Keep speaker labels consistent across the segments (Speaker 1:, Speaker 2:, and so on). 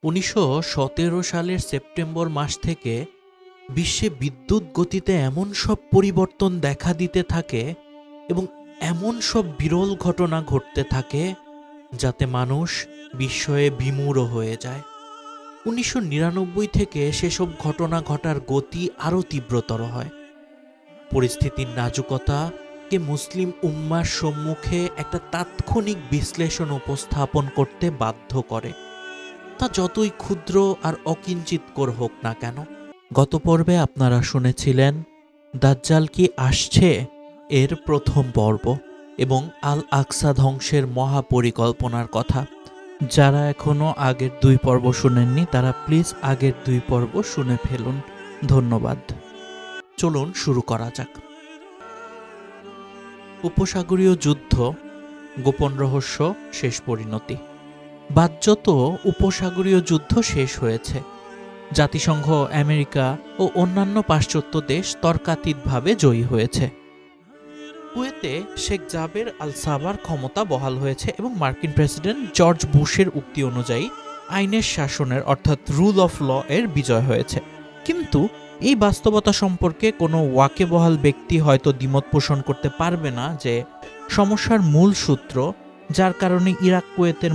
Speaker 1: ১৯১৭ সালের সেপ্টেম্বর মাস থেকে বিশ্বে বিদ্যুৎ গতিতে এমন সব পরিবর্তন দেখা দিতে থাকে এবং এমন সব বিরল ঘটনা ঘটতে থাকে যাতে মানুষ বিস্ময়ে বিমূঢ় হয়ে যায়। ১৯৯৯ থেকে সেসব ঘটনা ঘটার গতি আরও তীব্রতর হয়। পরিস্থিতির নাজুকতাকে মুসলিম উম্মার সম্মুখে একটা তাৎক্ষণিক বিশ্লেষণ উপস্থাপন করতে বাধ্য করে, তা যতই ক্ষুদ্র আর অকিঞ্চিৎকর হোক না কেন। গত পর্বে আপনারা শুনেছিলেন দাজ্জাল কি আসছে এর প্রথম পর্ব এবং আল আকসা ধ্বংসের মহাপরিকল্পনার কথা। যারা এখনও আগের 2 পর্ব শুনেননি তারা প্লিজ আগের 2 পর্ব শুনে ফেলুন। ধন্যবাদ। চলুন শুরু করা যাক। উপসাগরীয় যুদ্ধ, গোপন রহস্য, শেষ পরিণতি। বাহ্যত উপসাগরীয় যুদ্ধ শেষ হয়েছে। জাতিসংঘ, আমেরিকা ও অন্যান্য পাশ্চাত্য দেশ তর্কাতীতভাবে জয়ী হয়েছে। কুয়েতে শেখ জাবের আল সাবার ক্ষমতা বহাল হয়েছে এবং মার্কিন প্রেসিডেন্ট জর্জ বুশের উক্তি অনুযায়ী আইনের শাসনের অর্থাৎ রুল অফ ল এর বিজয় হয়েছে। কিন্তু এই বাস্তবতা সম্পর্কে কোনো ওয়াকিবহাল ব্যক্তি হয়তো দ্বিমত পোষণ করতে পারবে না যে সমস্যার মূল সূত্র, যার কারণে ইরাক কুয়েতের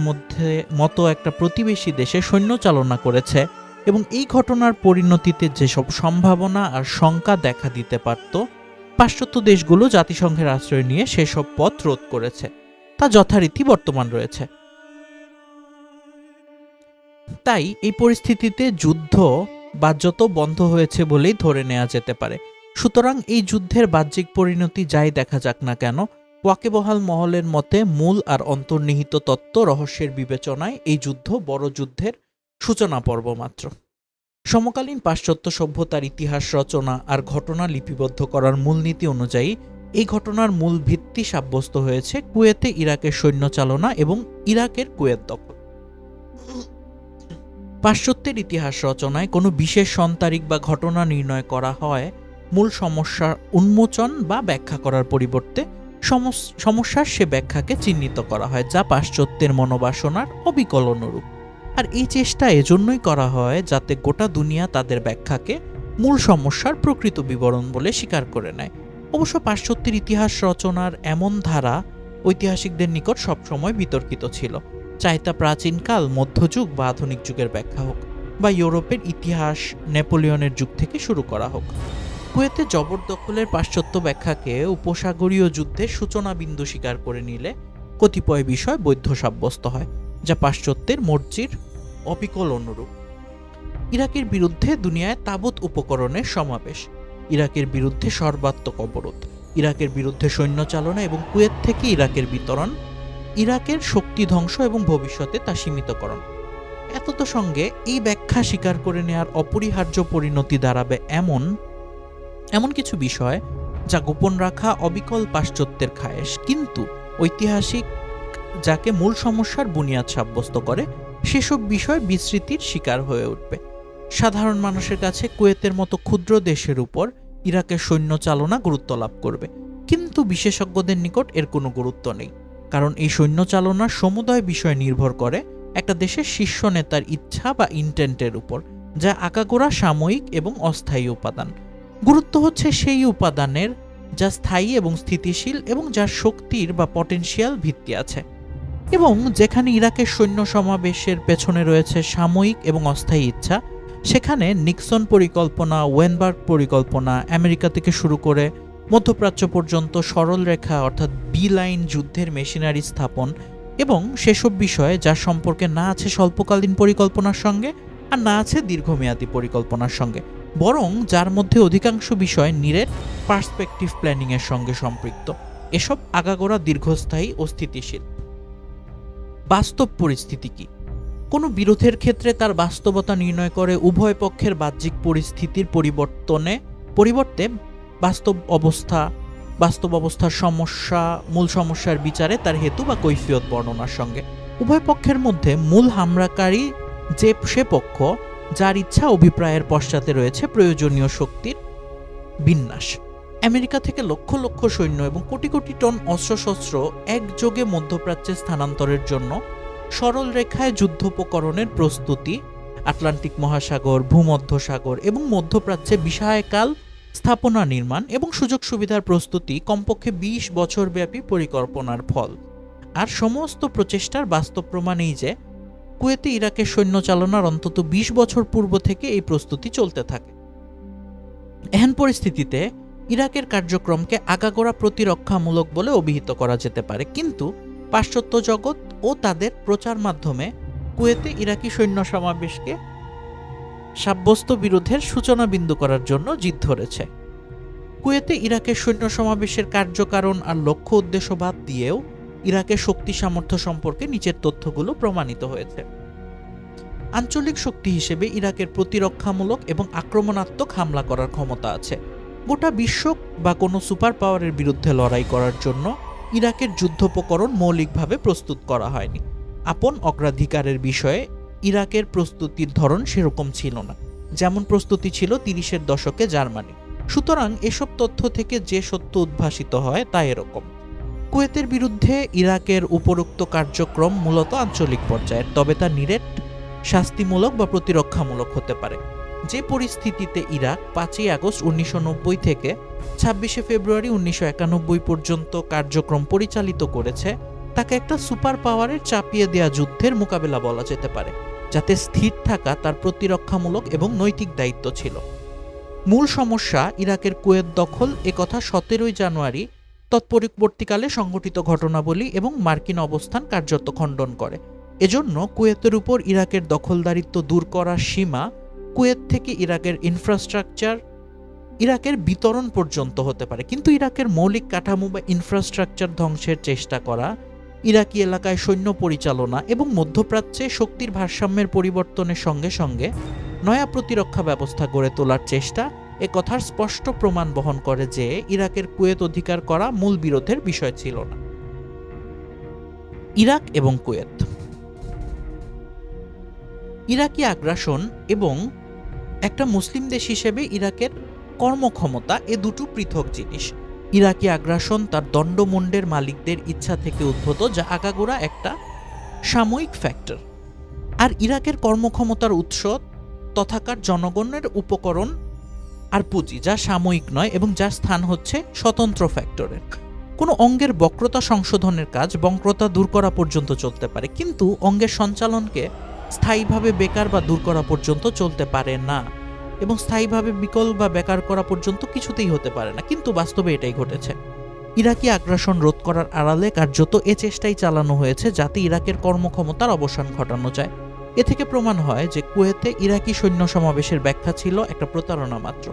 Speaker 1: মতো একটা প্রতিবেশী দেশে সৈন্য চালনা করেছে এবং এই ঘটনার পরিণতিতে যেসব সম্ভাবনা আর শঙ্কা দেখা দিতে পারত, পাশ্চাত্য দেশগুলো জাতিসংঘের আশ্রয় নিয়ে সেসব পথ রোধ করেছে, তা যথারীতি বর্তমান রয়েছে। তাই এই পরিস্থিতিতে যুদ্ধ বাহ্যত বন্ধ হয়েছে বলেই ধরে নেওয়া যেতে পারে। সুতরাং এই যুদ্ধের বাহ্যিক পরিণতি যাই দেখা যাক না কেন, ওয়াকিবহাল মহলের মতে মূল আর অন্তর্নিহিত তত্ত্ব রহস্যের বিবেচনায় এই যুদ্ধ বড় যুদ্ধের সূচনা পর্ব মাত্র। সমকালীন পাশ্চাত্য সভ্যতার ইতিহাস রচনা আর ঘটনা লিপিবদ্ধ করার মূলনীতি অনুযায়ী এই ঘটনার মূল ভিত্তি সাব্যস্ত হয়েছে কুয়েতে ইরাকের সৈন্য চালনা এবং ইরাকের কুয়েত দখল। পাশ্চাত্যের ইতিহাস রচনায় কোনো বিশেষ সন্তারিখ বা ঘটনা নির্ণয় করা হয় মূল সমস্যার উন্মোচন বা ব্যাখ্যা করার পরিবর্তে সমস্যার সে ব্যাখ্যাকে চিহ্নিত করা হয় যা পাশ্চাত্যের মনোবাসনার অবিকল অনুরূপ। আর এই চেষ্টা এজন্যই করা হয় যাতে গোটা দুনিয়া তাদের ব্যাখ্যাকে মূল সমস্যার প্রকৃত বিবরণ বলে স্বীকার করে নেয়। অবশ্য পাশ্চাত্যের ইতিহাস রচনার এমন ধারা ঐতিহাসিকদের নিকট সবসময় বিতর্কিত ছিল, চাই তা প্রাচীনকাল, মধ্যযুগ বা আধুনিক যুগের ব্যাখ্যা হোক, বা ইউরোপের ইতিহাস নেপোলিয়নের যুগ থেকে শুরু করা হোক। কুয়েতে জবরদখলের পাশ্চাত্য ব্যাখ্যাকে উপসাগরীয় যুদ্ধের সূচনা বিন্দু স্বীকার করে নিলে কতিপয় বিষয় বৈধ সাব্যস্ত হয়, যা পাশ্চাত্যের মর্জির অবিকল অনুরূপ। ইরাকের বিরুদ্ধে দুনিয়ায় তাবৎ উপকরণের সমাবেশ, ইরাকের বিরুদ্ধে সর্বাত্মক অবরোধ, ইরাকের বিরুদ্ধে সৈন্য চালনা এবং কুয়েত থেকে ইরাকের বিতরণ, ইরাকের শক্তি ধ্বংস এবং ভবিষ্যতে তা সীমিতকরণ। এতত সঙ্গে এই ব্যাখ্যা স্বীকার করে নেওয়ার অপরিহার্য পরিণতি দাঁড়াবে এমন কিছু বিষয় যা গোপন রাখা অবিকল পাশ্চাত্যের খায়েশ, কিন্তু ঐতিহাসিক যাকে মূল সমস্যার বুনিয়াদ সাব্যস্ত করে সেসব বিষয় বিস্মৃতির শিকার হয়ে উঠবে। সাধারণ মানুষের কাছে কুয়েতের মতো ক্ষুদ্র দেশের উপর ইরাকের সৈন্য চালনা গুরুত্ব লাভ করবে, কিন্তু বিশেষজ্ঞদের নিকট এর কোনো গুরুত্ব নেই, কারণ এই সৈন্য চালনার সমুদয় বিষয় নির্ভর করে একটা দেশের শীর্ষ নেতার ইচ্ছা বা ইন্টেন্টের উপর, যা আগাগোড়া সাময়িক এবং অস্থায়ী উপাদান। গুরুত্ব হচ্ছে সেই উপাদানের যা স্থায়ী এবং স্থিতিশীল এবং যার শক্তির বা পটেনশিয়াল ভিত্তি আছে। এবং যেখানে ইরাকের সৈন্য সমাবেশের পেছনে রয়েছে সাময়িক এবং অস্থায়ী ইচ্ছা, সেখানে নিক্সন পরিকল্পনা, ওয়েনবার্গ পরিকল্পনা, আমেরিকা থেকে শুরু করে মধ্যপ্রাচ্য পর্যন্ত সরল রেখা অর্থাৎ বি লাইন যুদ্ধের মেশিনারি স্থাপন এবং সেসব বিষয়ে যার সম্পর্কে না আছে স্বল্পকালীন পরিকল্পনার সঙ্গে আর না আছে দীর্ঘমেয়াদী পরিকল্পনার সঙ্গে, বরং যার মধ্যে অধিকাংশ বিষয় নিরেট পার্সপেক্টিভ প্ল্যানিংয়ের সঙ্গে সম্পৃক্ত। এসব আগাগোড়া দীর্ঘস্থায়ী ও স্থিতিশীল। বাস্তব পরিস্থিতি কি? কোনো বিরোধের ক্ষেত্রে তার বাস্তবতা নির্ণয় করে উভয় পক্ষের বাহ্যিক পরিস্থিতির পরিবর্তে বাস্তব অবস্থার সমস্যা, মূল সমস্যার বিচারে তার হেতু বা কৈফিয়ত বর্ণনার সঙ্গে। উভয় পক্ষের মধ্যে মূল হামলাকারী সে পক্ষ যার ইচ্ছা অভিপ্রায়ের পশ্চাতে রয়েছে প্রয়োজনীয় শক্তির বিন্যাস। আমেরিকা থেকে লক্ষ লক্ষ সৈন্য এবং কোটি কোটি টন অস্ত্রশস্ত্র একযোগে মধ্যপ্রাচ্যে স্থানান্তরের জন্য সরল রেখায় যুদ্ধোপকরণের প্রস্তুতি আটলান্টিক মহাসাগর, ভূমধ্যসাগর এবং মধ্যপ্রাচ্যে বিশালকাল স্থাপনা নির্মাণ এবং সুযোগ সুবিধার প্রস্তুতি কমপক্ষে ২০ বছরব্যাপী পরিকল্পনার ফল। আর সমস্ত প্রচেষ্টার বাস্তব প্রমাণ এই যে কুয়েতে ইরাকের সৈন্য চালনার অন্তত ২০ বছর পূর্ব থেকে এই প্রস্তুতি চলতে থাকে। এহেন পরিস্থিতিতে ইরাকের কার্যক্রমকে আগাগোড়া প্রতিরক্ষামূলক বলে অভিহিত করা যেতে পারে, কিন্তু পাশ্চাত্য জগৎ ও তাদের প্রচার মাধ্যমে কুয়েতে ইরাকি সৈন্য সমাবেশকে সাব্যস্ত বিরোধের সূচনা বিন্দু করার জন্য জিদ ধরেছে। কুয়েতে ইরাকের সৈন্য সমাবেশের কার্যকারণ আর লক্ষ্য উদ্দেশ্য বাদ দিয়েও ইরাকের শক্তি সামর্থ্য সম্পর্কে নিচের তথ্যগুলো প্রমাণিত হয়েছে। আঞ্চলিক শক্তি হিসেবে ইরাকের প্রতিরক্ষামূলক এবং আক্রমণাত্মক হামলা করার ক্ষমতা আছে। গোটা বিশ্ব বা কোনো সুপার পাওয়ারের বিরুদ্ধে লড়াই করার জন্য ইরাকের যুদ্ধোপকরণ মৌলিকভাবে প্রস্তুত করা হয়নি। আপন অগ্রাধিকারের বিষয়ে ইরাকের প্রস্তুতির ধরন সেরকম ছিল না, যেমন প্রস্তুতি ছিল ৩০-এর দশকে জার্মানি। সুতরাং এসব তথ্য থেকে যে সত্য উদ্ভাসিত হয় তা এরকম: কুয়েতের বিরুদ্ধে ইরাকের উপরোক্ত কার্যক্রম মূলত আঞ্চলিক পর্যায়ের, তবে তা নিরেট শাস্তিমূলক বা প্রতিরক্ষামূলক হতে পারে। যে পরিস্থিতিতে ইরাক ৫ই আগস্ট ১৯৯০ থেকে ২৬শে ফেব্রুয়ারি ১৯৯১ পর্যন্ত কার্যক্রম পরিচালিত করেছে তাকে একটা সুপার পাওয়ারের চাপিয়ে দেয়া যুদ্ধের মোকাবেলা বলা যেতে পারে, যাতে স্থির থাকা তার প্রতিরক্ষামূলক এবং নৈতিক দায়িত্ব ছিল। মূল সমস্যা ইরাকের কুয়েত দখল, একথা ১৭ই জানুয়ারি তৎপরবর্তীকালে সংঘটিত ঘটনাবলী এবং মার্কিন অবস্থান কার্যত খণ্ডন করে। এজন্য কুয়েতের উপর ইরাকের দখলদারিত্ব দূর করার সীমা কুয়েত থেকে ইরাকের ইনফ্রাস্ট্রাকচার, ইরাকের বিতরণ পর্যন্ত হতে পারে, কিন্তু ইরাকের মৌলিক কাঠামো বা ইনফ্রাস্ট্রাকচার ধ্বংসের চেষ্টা করা, ইরাকি এলাকায় সৈন্য পরিচালনা এবং মধ্যপ্রাচ্যে শক্তির ভারসাম্যের পরিবর্তনের সঙ্গে সঙ্গে নয়া প্রতিরক্ষা ব্যবস্থা গড়ে তোলার চেষ্টা এ কথার স্পষ্ট প্রমাণ বহন করে যে ইরাকের কুয়েত অধিকার করা মূল বিরোধের বিষয় ছিল না। ইরাক এবং কুয়েত। ইরাকি আগ্রাসন এবং একটা মুসলিম দেশ হিসেবে ইরাকের কর্মক্ষমতা এ দুটো পৃথক জিনিস। ইরাকি আগ্রাসন তার দণ্ডমুণ্ডের মালিকদের ইচ্ছা থেকে উদ্ভূত, যা আগাগোড়া একটা সাময়িক ফ্যাক্টর, আর ইরাকের কর্মক্ষমতার উৎস তথাকার জনগণের উপকরণ আর পুঁজি, যা সাময়িক নয় এবং যার স্থান হচ্ছে স্বতন্ত্র ফ্যাক্টরের। কোনো অঙ্গের বক্রতা সংশোধনের কাজ বক্রতা দূর করা পর্যন্ত চলতে পারে, কিন্তু অঙ্গের সঞ্চালনকে স্থায়ীভাবে বেকার বা দূর করা পর্যন্ত চলতে পারে না, এবং স্থায়ীভাবে বিকল বা বেকার করা পর্যন্ত কিছুতেই হতে পারে না। কিন্তু বাস্তবে এটাই ঘটেছে। ইরাকি আগ্রাসন রোধ করার আড়ালে কার্যত এ চেষ্টাই চালানো হয়েছে যাতে ইরাকের কর্মক্ষমতার অবসান ঘটানো যায়। এ থেকে প্রমাণ হয় যে কুয়েতে ইরাকি সৈন্য সমাবেশের ব্যাখ্যা ছিল একটা প্রতারণা মাত্র।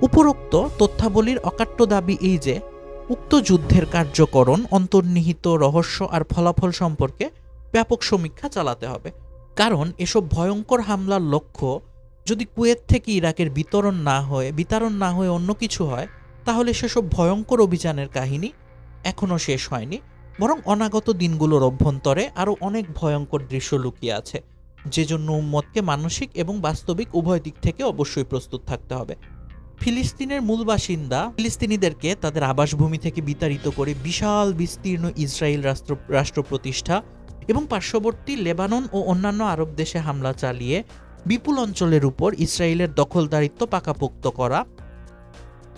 Speaker 1: উপরোক্ত তথ্যাবলীর অকাট্য দাবি এই যে উক্ত যুদ্ধের কার্যকরণ, অন্তর্নিহিত রহস্য আর ফলাফল সম্পর্কে ব্যাপক সমীক্ষা চালাতে হবে, কারণ এসব ভয়ঙ্কর হামলার লক্ষ্য যদি কুয়েত থেকে ইরাকের বিতরণ না হয়ে অন্য কিছু হয়, তাহলে সেসব ভয়ঙ্কর অভিযানের কাহিনী এখনও শেষ হয়নি, বরং অনাগত দিনগুলোর অভ্যন্তরে আরও অনেক ভয়ঙ্কর দৃশ্য লুকিয়ে আছে, যে জন্য উম্মতকে মানসিক এবং বাস্তবিক উভয় দিক থেকে অবশ্যই প্রস্তুত থাকতে হবে। ফিলিস্তিনের মূল বাসিন্দা ফিলিস্তিনিদেরকে তাদের আবাসভূমি থেকে বিতাড়িত করে বিশাল বিস্তীর্ণ ইসরায়েল রাষ্ট্র প্রতিষ্ঠা এবং পার্শ্ববর্তী লেবানন ও অন্যান্য আরব দেশে হামলা চালিয়ে বিপুল অঞ্চলের উপর ইসরায়েলের দখলদারিত্ব পাকাপোক্ত করা,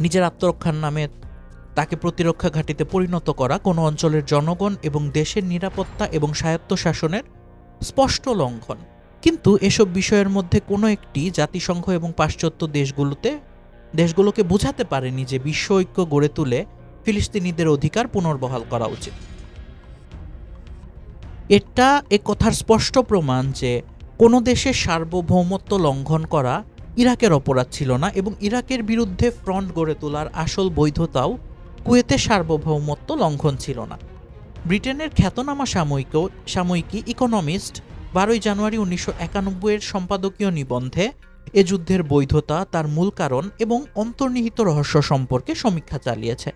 Speaker 1: নিজের আত্মরক্ষার নামে তাকে প্রতিরক্ষা ঘাঁটিতে পরিণত করা কোনো অঞ্চলের জনগণ এবং দেশের নিরাপত্তা এবং স্বায়ত্তশাসনের স্পষ্ট লঙ্ঘন। কিন্তু এসব বিষয়ের মধ্যে কোনো একটি জাতিসংঘ এবং পাশ্চাত্য দেশগুলোকে বোঝাতে পারেনি যে বিশ্ব ঐক্য গড়ে তুলে ফিলিস্তিনিদের অধিকার পুনর্বহাল করা উচিত। এটা এ কথার স্পষ্ট প্রমাণ যে কোনো দেশের সার্বভৌমত্ব লঙ্ঘন করা ইরাকের অপরাধ ছিল না, এবং ইরাকের বিরুদ্ধে ফ্রন্ট গড়ে তোলার আসল বৈধতাও কুয়েতের সার্বভৌমত্ব লঙ্ঘন ছিল না। ব্রিটেনের খ্যাতনামা সাময়িকী ইকোনমিস্ট 12ই জানুয়ারি 1991 সম্পাদকীয় নিবন্ধে এ যুদ্ধের বৈধতা, তার মূল কারণ এবং অন্তর্নিহিত রহস্য সম্পর্কে সমীক্ষা চালিয়েছে।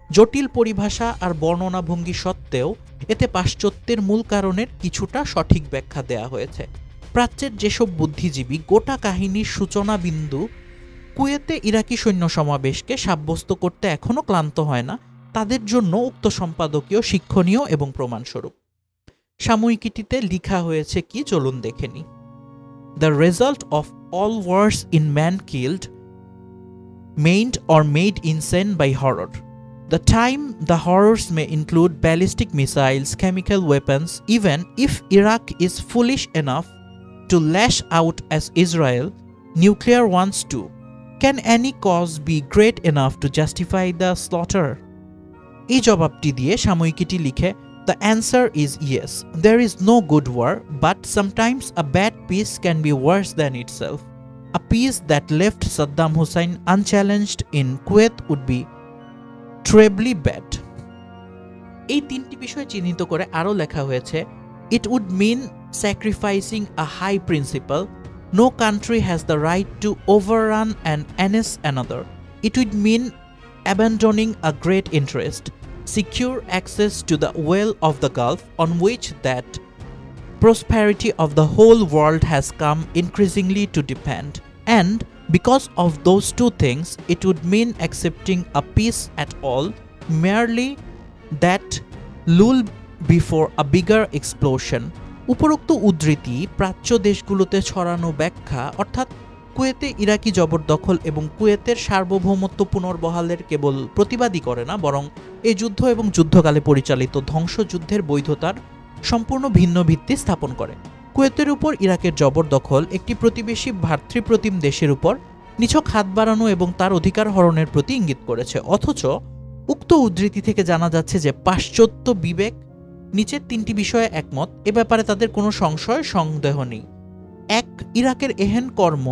Speaker 1: জটিল পরিভাষা আর বর্ণনা ভঙ্গি সত্ত্বেও এতে পাশ্চাত্যের মূল কারণের কিছুটা সঠিক ব্যাখ্যা দেয়া হয়েছে। প্রাচ্যের যেসব বুদ্ধিজীবী গোটা কাহিনীর সূচনা বিন্দু কুয়েতে ইরাকি সৈন্য সমাবেশকে সাব্যস্ত করতে এখনও ক্লান্ত হয় না, তাদের জন্য উক্ত সম্পাদকীয় শিক্ষণীয় এবং প্রমাণস্বরূপ। সাময়িকীটিতে লিখা হয়েছে কি চলুন দেখে নিই। the result of all wars in man killed, maimed or made insane by horror. The time the horrors may include ballistic missiles, chemical weapons, even if Iraq is foolish enough to lash out as Israel, nuclear ones too. Can any cause be great enough to justify the slaughter? এই জবাবটি দিয়ে সাময়িকীটি লিখে, The answer is yes. There is no good war, but sometimes a bad peace can be worse than itself. A peace that left Saddam Hussein unchallenged in Kuwait would be trebly bad. এই তিনটি বিষয় চিহ্নিত করে আরও লেখা হয়েছে, It would mean sacrificing a high principle. No country has the right to overrun and annex another. It would mean abandoning a great interest, secure access to the well of the Gulf on which that prosperity of the whole world has come increasingly to depend. And because of those two things, it would mean accepting a peace at all, merely that lull before a bigger explosion. উপরোক্ত উদ্ধৃতি প্রাচ্য দেশগুলোতে ছড়ানো ব্যাখ্যা, অর্থাৎ কুয়েতে ইরাকি জবরদখল এবং কুয়েতের সার্বভৌমত্ব পুনর্বহালের কেবল প্রতিবাদী করে না, বরং এই যুদ্ধ এবং যুদ্ধকালে পরিচালিত ধ্বংসযুদ্ধের বৈধতার সম্পূর্ণ ভিন্ন ভিত্তি স্থাপন করে। কুয়েতের উপর ইরাকের জবরদখল একটি প্রতিবেশী ভাতৃপ্রতিম দেশের উপর নিছক হাত বাড়ানো এবং তার অধিকার হরণের প্রতি ইঙ্গিত করেছে। অথচ উক্ত উদ্ধৃতি থেকে জানা যাচ্ছে যে পাশ্চাত্য বিবেক নিচের তিনটি বিষয়ে একমত, এ ব্যাপারে তাদের কোনো সংশয় সন্দেহ নেই। এক, ইরাকের এহেন কর্ম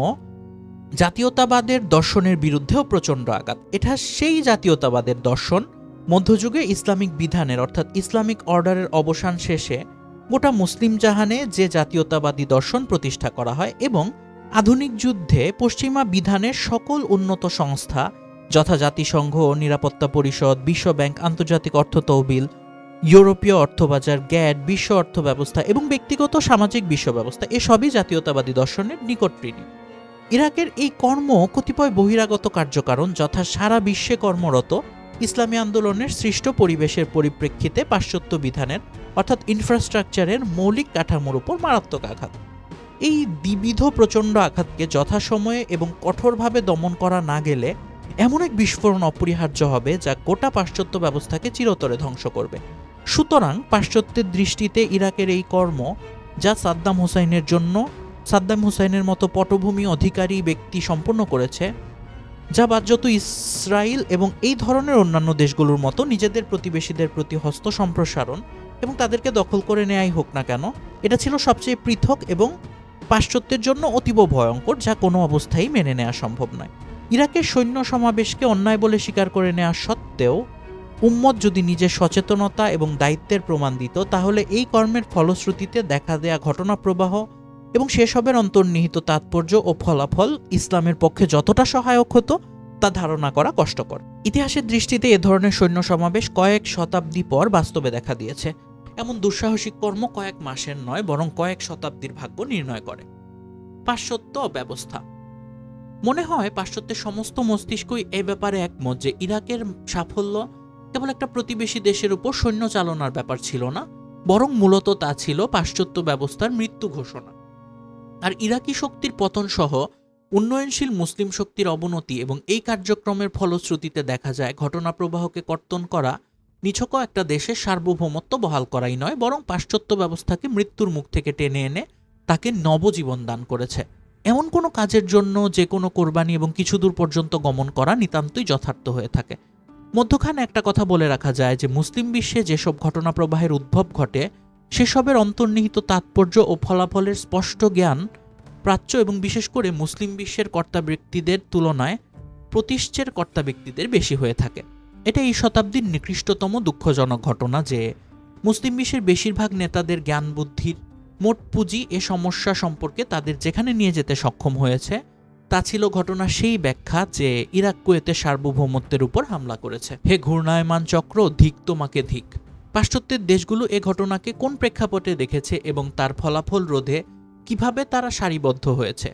Speaker 1: জাতীয়তাবাদের দর্শনের বিরুদ্ধেও প্রচণ্ড আঘাত। এটা সেই জাতীয়তাবাদের দর্শন মধ্যযুগে ইসলামিক বিধানের অর্থাৎ ইসলামিক অর্ডারের অবসান শেষে গোটা মুসলিম জাহানে যে জাতীয়তাবাদী দর্শন প্রতিষ্ঠা করা হয় এবং আধুনিক যুদ্ধে পশ্চিমা বিধানের সকল উন্নত সংস্থা যথা জাতিসংঘ, নিরাপত্তা পরিষদ, বিশ্ব ব্যাংক, আন্তর্জাতিক অর্থ তহবিল, ইউরোপীয় অর্থবাজার, গ্যাট, বিশ্ব অর্থ ব্যবস্থা এবং ব্যক্তিগত সামাজিক বিশ্ব ব্যবস্থা এসবই জাতীয়তাবাদী দর্শনের নিকটঋণী। ইরাকের এই কর্ম কতিপয় বহিরাগত কার্যকারণ যথা সারা বিশ্বে কর্মরত ইসলামী আন্দোলনের সৃষ্ট পরিবেশের পরিপ্রেক্ষিতে পাশ্চাত্য বিধানের অর্থাৎ ইনফ্রাস্ট্রাকচারের মৌলিক কাঠামোর উপর মারাত্মক আঘাত। এই দ্বিবিধ প্রচণ্ড আঘাতকে যথাসময়ে এবং কঠোরভাবে দমন করা না গেলে এমন এক বিস্ফোরণ অপরিহার্য হবে যা গোটা পাশ্চাত্য ব্যবস্থাকে চিরতরে ধ্বংস করবে। সুতরাং পাশ্চাত্যের দৃষ্টিতে ইরাকের এই কর্ম যা সাদ্দাম হুসাইনের মতো পটভূমি অধিকারী ব্যক্তি সম্পন্ন করেছে, যা বাহ্যত ইসরায়েল এবং এই ধরনের অন্যান্য দেশগুলোর মতো নিজেদের প্রতিবেশীদের প্রতি হস্ত সম্প্রসারণ এবং তাদেরকে দখল করে নেয়াই হোক না কেন, এটা ছিল সবচেয়ে পৃথক এবং পাশ্চাত্যের জন্য অতীব ভয়ঙ্কর, যা কোনো অবস্থায় মেনে নেওয়া সম্ভব নয়। ইরাকের সৈন্য সমাবেশকে অন্যায় বলে স্বীকার করে নেওয়া সত্ত্বেও উম্মত যদি নিজের সচেতনতা এবং দায়িত্বের প্রমাণ দিত, তাহলে এই কর্মের ফলশ্রুতিতে দেখা দেয়া ঘটনা প্রবাহ এবং সেসবের অন্তর্নিহিত তাৎপর্য ও ফলাফল ইসলামের পক্ষে যতটা সহায়ক হতো তা ধারণা করা কষ্টকর। ইতিহাসের দৃষ্টিতে এ ধরনের সৈন্য সমাবেশ কয়েক শতাব্দী পর বাস্তবে দেখা দিয়েছে। এমন দুঃসাহসিক কর্ম কয়েক মাসের নয়, বরং কয়েক শতাব্দীর ভাগ্য নির্ণয় করে। পাশ্চাত্য ব্যবস্থা। মনে হয় পাশ্চাত্যের সমস্ত মস্তিষ্কই এ ব্যাপারে একমত যে ইরাকের সাফল্য কেবল একটা প্রতিবেশী দেশের উপর সৈন্য চালনার ব্যাপার ছিল না, বরং মূলত তা ছিল পাশ্চাত্য ব্যবস্থার মৃত্যু ঘোষণা। আর ইরাকি শক্তির পতন সহ উন্নয়নশীল মুসলিম শক্তির অবনতি এবং এই কার্যক্রমের ফলশ্রুতিতে দেখা যায় ঘটনা প্রবাহকে কর্তন করা নিছক একটা দেশের সার্বভৌমত্ব বহাল করাই নয়, বরং পাশ্চাত্য ব্যবস্থাকে মৃত্যুর মুখ থেকে টেনে এনে তাকে নবজীবন দান করেছে। এমন কোনো কাজের জন্য যে কোনো কোরবানি এবং কিছু দূর পর্যন্ত গমন করা নিতান্তই যথার্থ হয়ে থাকে। মধ্যখানে একটা কথা বলে রাখা যায় যে মুসলিম বিশ্বে যেসব ঘটনা প্রবাহের উদ্ভব ঘটে সেসবের অন্তর্নিহিত তাৎপর্য ও ফলাফলের স্পষ্ট জ্ঞান প্রাচ্য এবং বিশেষ করে মুসলিম বিশ্বের কর্তা ব্যক্তিদের তুলনায় প্রতিষ্ঠের কর্তা ব্যক্তিদের বেশি হয়ে থাকে। এটা এই শতাব্দীর নিকৃষ্টতম দুঃখজনক ঘটনা যে মুসলিম বিশ্বের বেশিরভাগ নেতাদের জ্ঞান বুদ্ধির মোট পুঁজি এ সমস্যা সম্পর্কে তাদের যেখানে নিয়ে যেতে সক্ষম হয়েছে তা ছিল ঘটনা সেই ব্যাখ্যা যে ইরাক কুয়েতের সার্বভৌমত্বের উপর হামলা করেছে। হে ঘূর্ণায়মান চক্র, ধিক তোমাকে ধিক। পাশ্চাত্যের দেশগুলো এ ঘটনাকে কোন প্রেক্ষাপটে দেখেছে এবং তার ফলাফল রোধে কিভাবে তারা সারিবদ্ধ হয়েছে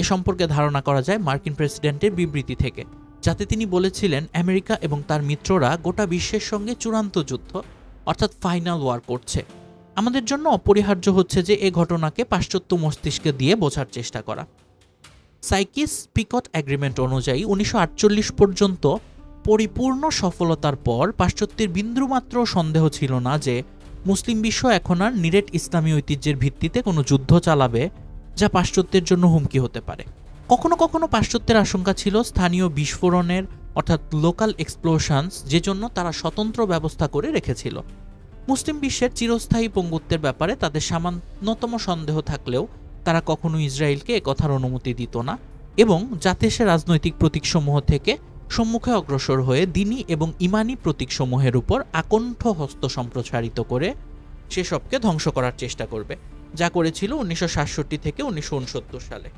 Speaker 1: এ সম্পর্কে ধারণা করা যায় মার্কিন প্রেসিডেন্টের বিবৃতি থেকে, যাতে তিনি বলেছিলেন আমেরিকা এবং তার মিত্ররা গোটা বিশ্বের সঙ্গে চূড়ান্ত যুদ্ধ অর্থাৎ ফাইনাল ওয়ার করছে। আমাদের জন্য অপরিহার্য হচ্ছে যে এ ঘটনাকে পাশ্চাত্য মস্তিষ্কে দিয়ে বোঝার চেষ্টা করা। সাইকিস-পিকট এগ্রিমেন্ট অনুযায়ী 1948 পর্যন্ত পরিপূর্ণ সফলতার পর পাশ্চাত্যের বিন্দুমাত্র সন্দেহ ছিল না যে মুসলিম বিশ্ব এখন আর নিরেট ইসলামী ঐতিহ্যের ভিত্তিতে কোনো যুদ্ধ চালাবে যা পাশ্চাত্যের জন্য হুমকি হতে পারে। কখনো কখনো পাশ্চাত্যের আশঙ্কা ছিল স্থানীয় বিস্ফোরণের, অর্থাৎ লোকাল এক্সপ্লোশনস, যে জন্য তারা স্বতন্ত্র ব্যবস্থা করে রেখেছিল। মুসলিম বিশ্বের চিরস্থায়ী পঙ্গুত্বের ব্যাপারে তাদের সামান্যতম সন্দেহ থাকলেও তারা কখনো ইসরায়েলকে একথার অনুমতি দিত না এবং যাতে সে রাজনৈতিক প্রতীকসমূহ থেকে সম্মুখে অগ্রসর হয়ে দ্বীনি এবং ইমানি প্রতীকসমূহের উপর আকণ্ঠ হস্ত সম্প্রসারিত করে সেসবকে ধ্বংস করার চেষ্টা করবে, যা করেছিল 1967 থেকে 1969 সালে।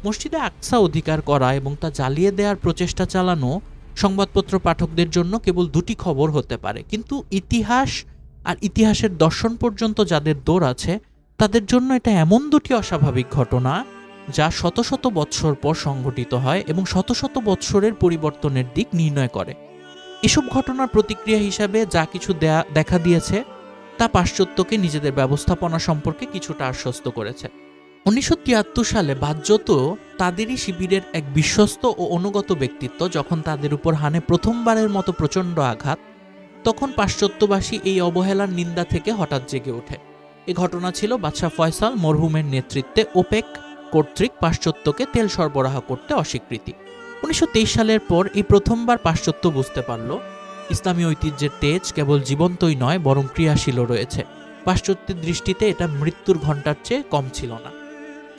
Speaker 1: মসজিদে আকসা অধিকার করা এবং তা জ্বালিয়ে দেওয়ার প্রচেষ্টা চালানো সংবাদপত্র পাঠকদের জন্য কেবল দুটি খবর হতে পারে, কিন্তু ইতিহাস আর ইতিহাসের দর্শন পর্যন্ত যাদের দৌড় আছে তাদের জন্য এটা এমন দুটি অস্বাভাবিক ঘটনা যা শত শত বৎসর পর সংঘটিত হয় এবং শত শত বৎসরের পরিবর্তনের দিক নির্ণয় করে। এসব ঘটনার প্রতিক্রিয়া হিসাবে যা কিছু দেখা দিয়েছে তা পাশ্চাত্যকে নিজেদের ব্যবস্থাপনা সম্পর্কে কিছুটা আশ্বস্ত করেছে। 1973 সালে বাহ্যত তাদেরই শিবিরের এক বিশ্বস্ত ও অনুগত ব্যক্তিত্ব যখন তাদের উপর হানে প্রথমবারের মতো প্রচণ্ড আঘাত, তখন পাশ্চাত্যবাসী এই অবহেলার নিন্দা থেকে হঠাৎ জেগে ওঠে। এ ঘটনা ছিল বাদশাহ ফয়সাল মরহুমের নেতৃত্বে ওপেক কর্তৃক পাশ্চাত্যকে তেল সরবরাহ করতে অস্বীকৃতি। 1923 সালের পর এই প্রথমবার পাশ্চাত্য বুঝতে পারল ইসলামী ঐতিহ্যের তেজ কেবল জীবন্তই নয় বরং ক্রিয়াশীলও রয়েছে। পাশ্চাত্যের দৃষ্টিতে এটা মৃত্যুর ঘণ্টার চেয়ে কম ছিল না।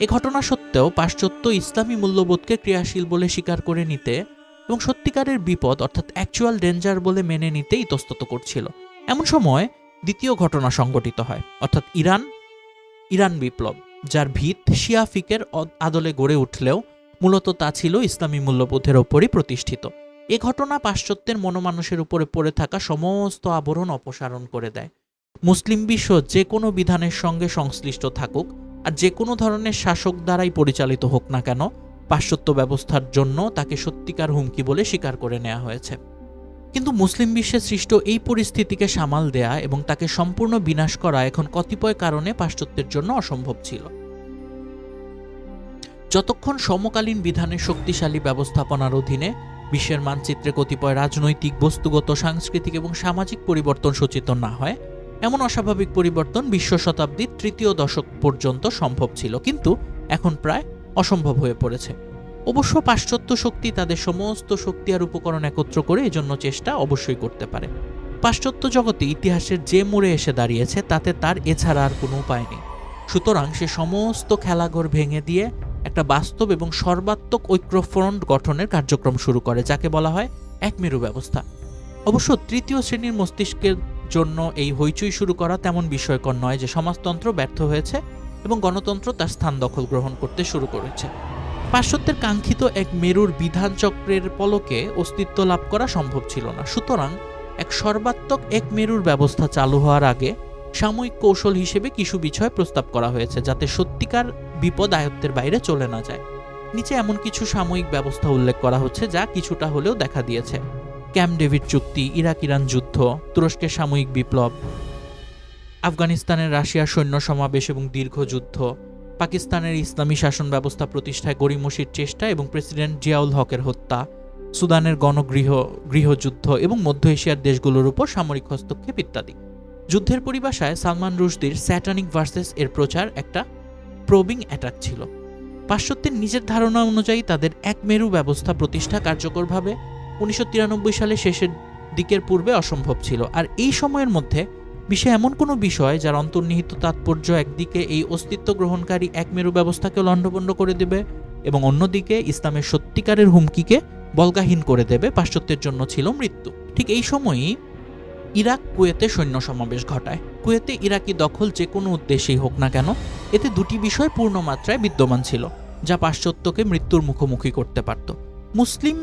Speaker 1: এ ঘটনা সত্ত্বেও পাশ্চাত্য ইসলামী মূল্যবোধকে ক্রিয়াশীল বলে স্বীকার করে নিতে এবং সত্যিকারের বিপদ অর্থাৎ অ্যাকচুয়াল ডেঞ্জার বলে মেনে নিতে ইতস্তত করছিল। এমন সময় দ্বিতীয় ঘটনা সংঘটিত হয়, অর্থাৎ ইরান বিপ্লব, যার ভিত শিয়া ফিকের আদলে গড়ে উঠলেও মূলত তা ছিল ইসলামী মূল্যবোধের ওপরই প্রতিষ্ঠিত। এ ঘটনা পাশ্চাত্যের মনোমানুষের উপরে পড়ে থাকা সমস্ত আবরণ অপসারণ করে দেয়। মুসলিম বিশ্ব যে কোনো বিধানের সঙ্গে সংশ্লিষ্ট থাকুক আর যে কোনো ধরনের শাসক দ্বারাই পরিচালিত হোক না কেন, পাশ্চাত্য ব্যবস্থার জন্য তাকে সত্যিকার হুমকি বলে স্বীকার করে নেওয়া হয়েছে। কিন্তু মুসলিম বিশ্বে সৃষ্ট এই পরিস্থিতিকে সামাল দেয়া এবং তাকে সম্পূর্ণ বিনাশ করা এখন কতিপয় কারণে পাশ্চাত্যের জন্য অসম্ভব ছিল। যতক্ষণ সমকালীন বিধানের শক্তিশালী ব্যবস্থাপনার অধীনে বিশ্বের মানচিত্রে কতিপয় রাজনৈতিক, বস্তুগত, সাংস্কৃতিক এবং সামাজিক পরিবর্তন সচেতন না হয়, এমন অস্বাভাবিক পরিবর্তন বিংশ শতাব্দীর তৃতীয় দশক পর্যন্ত সম্ভব ছিল, কিন্তু এখন প্রায় অসম্ভব হয়ে পড়েছে। অবশ্য পাশ্চাত্য শক্তি তাদের সমস্ত শক্তি আর উপকরণ একত্র করে এজন্য চেষ্টা অবশ্যই করতে পারে। পাশ্চাত্য জগতে ইতিহাসের যে মোড়ে এসে দাঁড়িয়েছে তাতে তার এছাড়া আর কোনো উপায় নেই। সুতরাং সে সমস্ত খেলাঘর ভেঙে দিয়ে একটা বাস্তব এবং সর্বাত্মক ঐক্যফ্রন্ট গঠনের কার্যক্রম শুরু করে, যাকে বলা হয় একমেরু ব্যবস্থা। অবশ্য তৃতীয় শ্রেণীর মস্তিষ্কের জন্য এই হইচই শুরু করা তেমন বিস্ময়কর নয় যে সমাজতন্ত্র ব্যর্থ হয়েছে এবং গণতন্ত্র তার স্থান দখল গ্রহণ করতে শুরু করেছে। পাশ্চাত্যের কাঙ্ক্ষিত এক মেরুর বিধান চক্রের পলকে অস্তিত্ব লাভ করা সম্ভব ছিল না। সুতরাং এক সর্বাত্মক এক মেরুর ব্যবস্থা চালু হওয়ার আগে সাময়িক কৌশল হিসেবে কিছু বিষয় প্রস্তাব করা হয়েছে যাতে সত্যিকার বিপদ আয়ত্তের বাইরে চলে না যায়। নিচে এমন কিছু সাময়িক ব্যবস্থা উল্লেখ করা হচ্ছে যা কিছুটা হলেও দেখা দিয়েছে: ক্যাম্প ডেভিড চুক্তি, ইরাক-ইরান যুদ্ধ, তুরস্কের সাময়িক বিপ্লব, আফগানিস্তানের রাশিয়ার সৈন্য সমাবেশ এবং দীর্ঘ যুদ্ধ, পাকিস্তানের ইসলামী শাসন ব্যবস্থা প্রতিষ্ঠায় গড়িমসির চেষ্টা এবং প্রেসিডেন্ট জিয়াউল হকের হত্যা, সুদানের গৃহযুদ্ধ এবং মধ্য এশিয়ার দেশগুলোর উপর সামরিক হস্তক্ষেপ ইত্যাদি। যুদ্ধের পরিভাষায় সালমান রুশদির স্যাটানিক ভার্সেস এর প্রচার একটা প্রবিং অ্যাটাক ছিল। পাশ্চাত্যের নিজের ধারণা অনুযায়ী তাদের এক মেরু ব্যবস্থা প্রতিষ্ঠা কার্যকরভাবে 1993 সালে শেষের দিকের পূর্বে অসম্ভব ছিল। আর এই সময়ের মধ্যে বিশ্বে এমন কোনো বিষয় যার অন্তর্নিহিত তাৎপর্য একদিকে এই অস্তিত্ব গ্রহণকারী এক মেরু ব্যবস্থাকে লণ্ডভণ্ড করে দেবে এবং অন্যদিকে ইসলামের সত্যিকারের হুমকিকে বলগাহীন করে দেবে, পাশ্চাত্যের জন্য ছিল মৃত্যু। ঠিক এই সময়ই ইরাক কুয়েতে সৈন্য সমাবেশ ঘটায়। কুয়েতে ইরাকি দখল যে কোনো উদ্দেশ্যেই হোক না কেন, এতে দুটি বিষয় পূর্ণ মাত্রায় বিদ্যমান ছিল যা পাশ্চাত্যকে মৃত্যুর মুখোমুখি করতে পারত। মুসলিম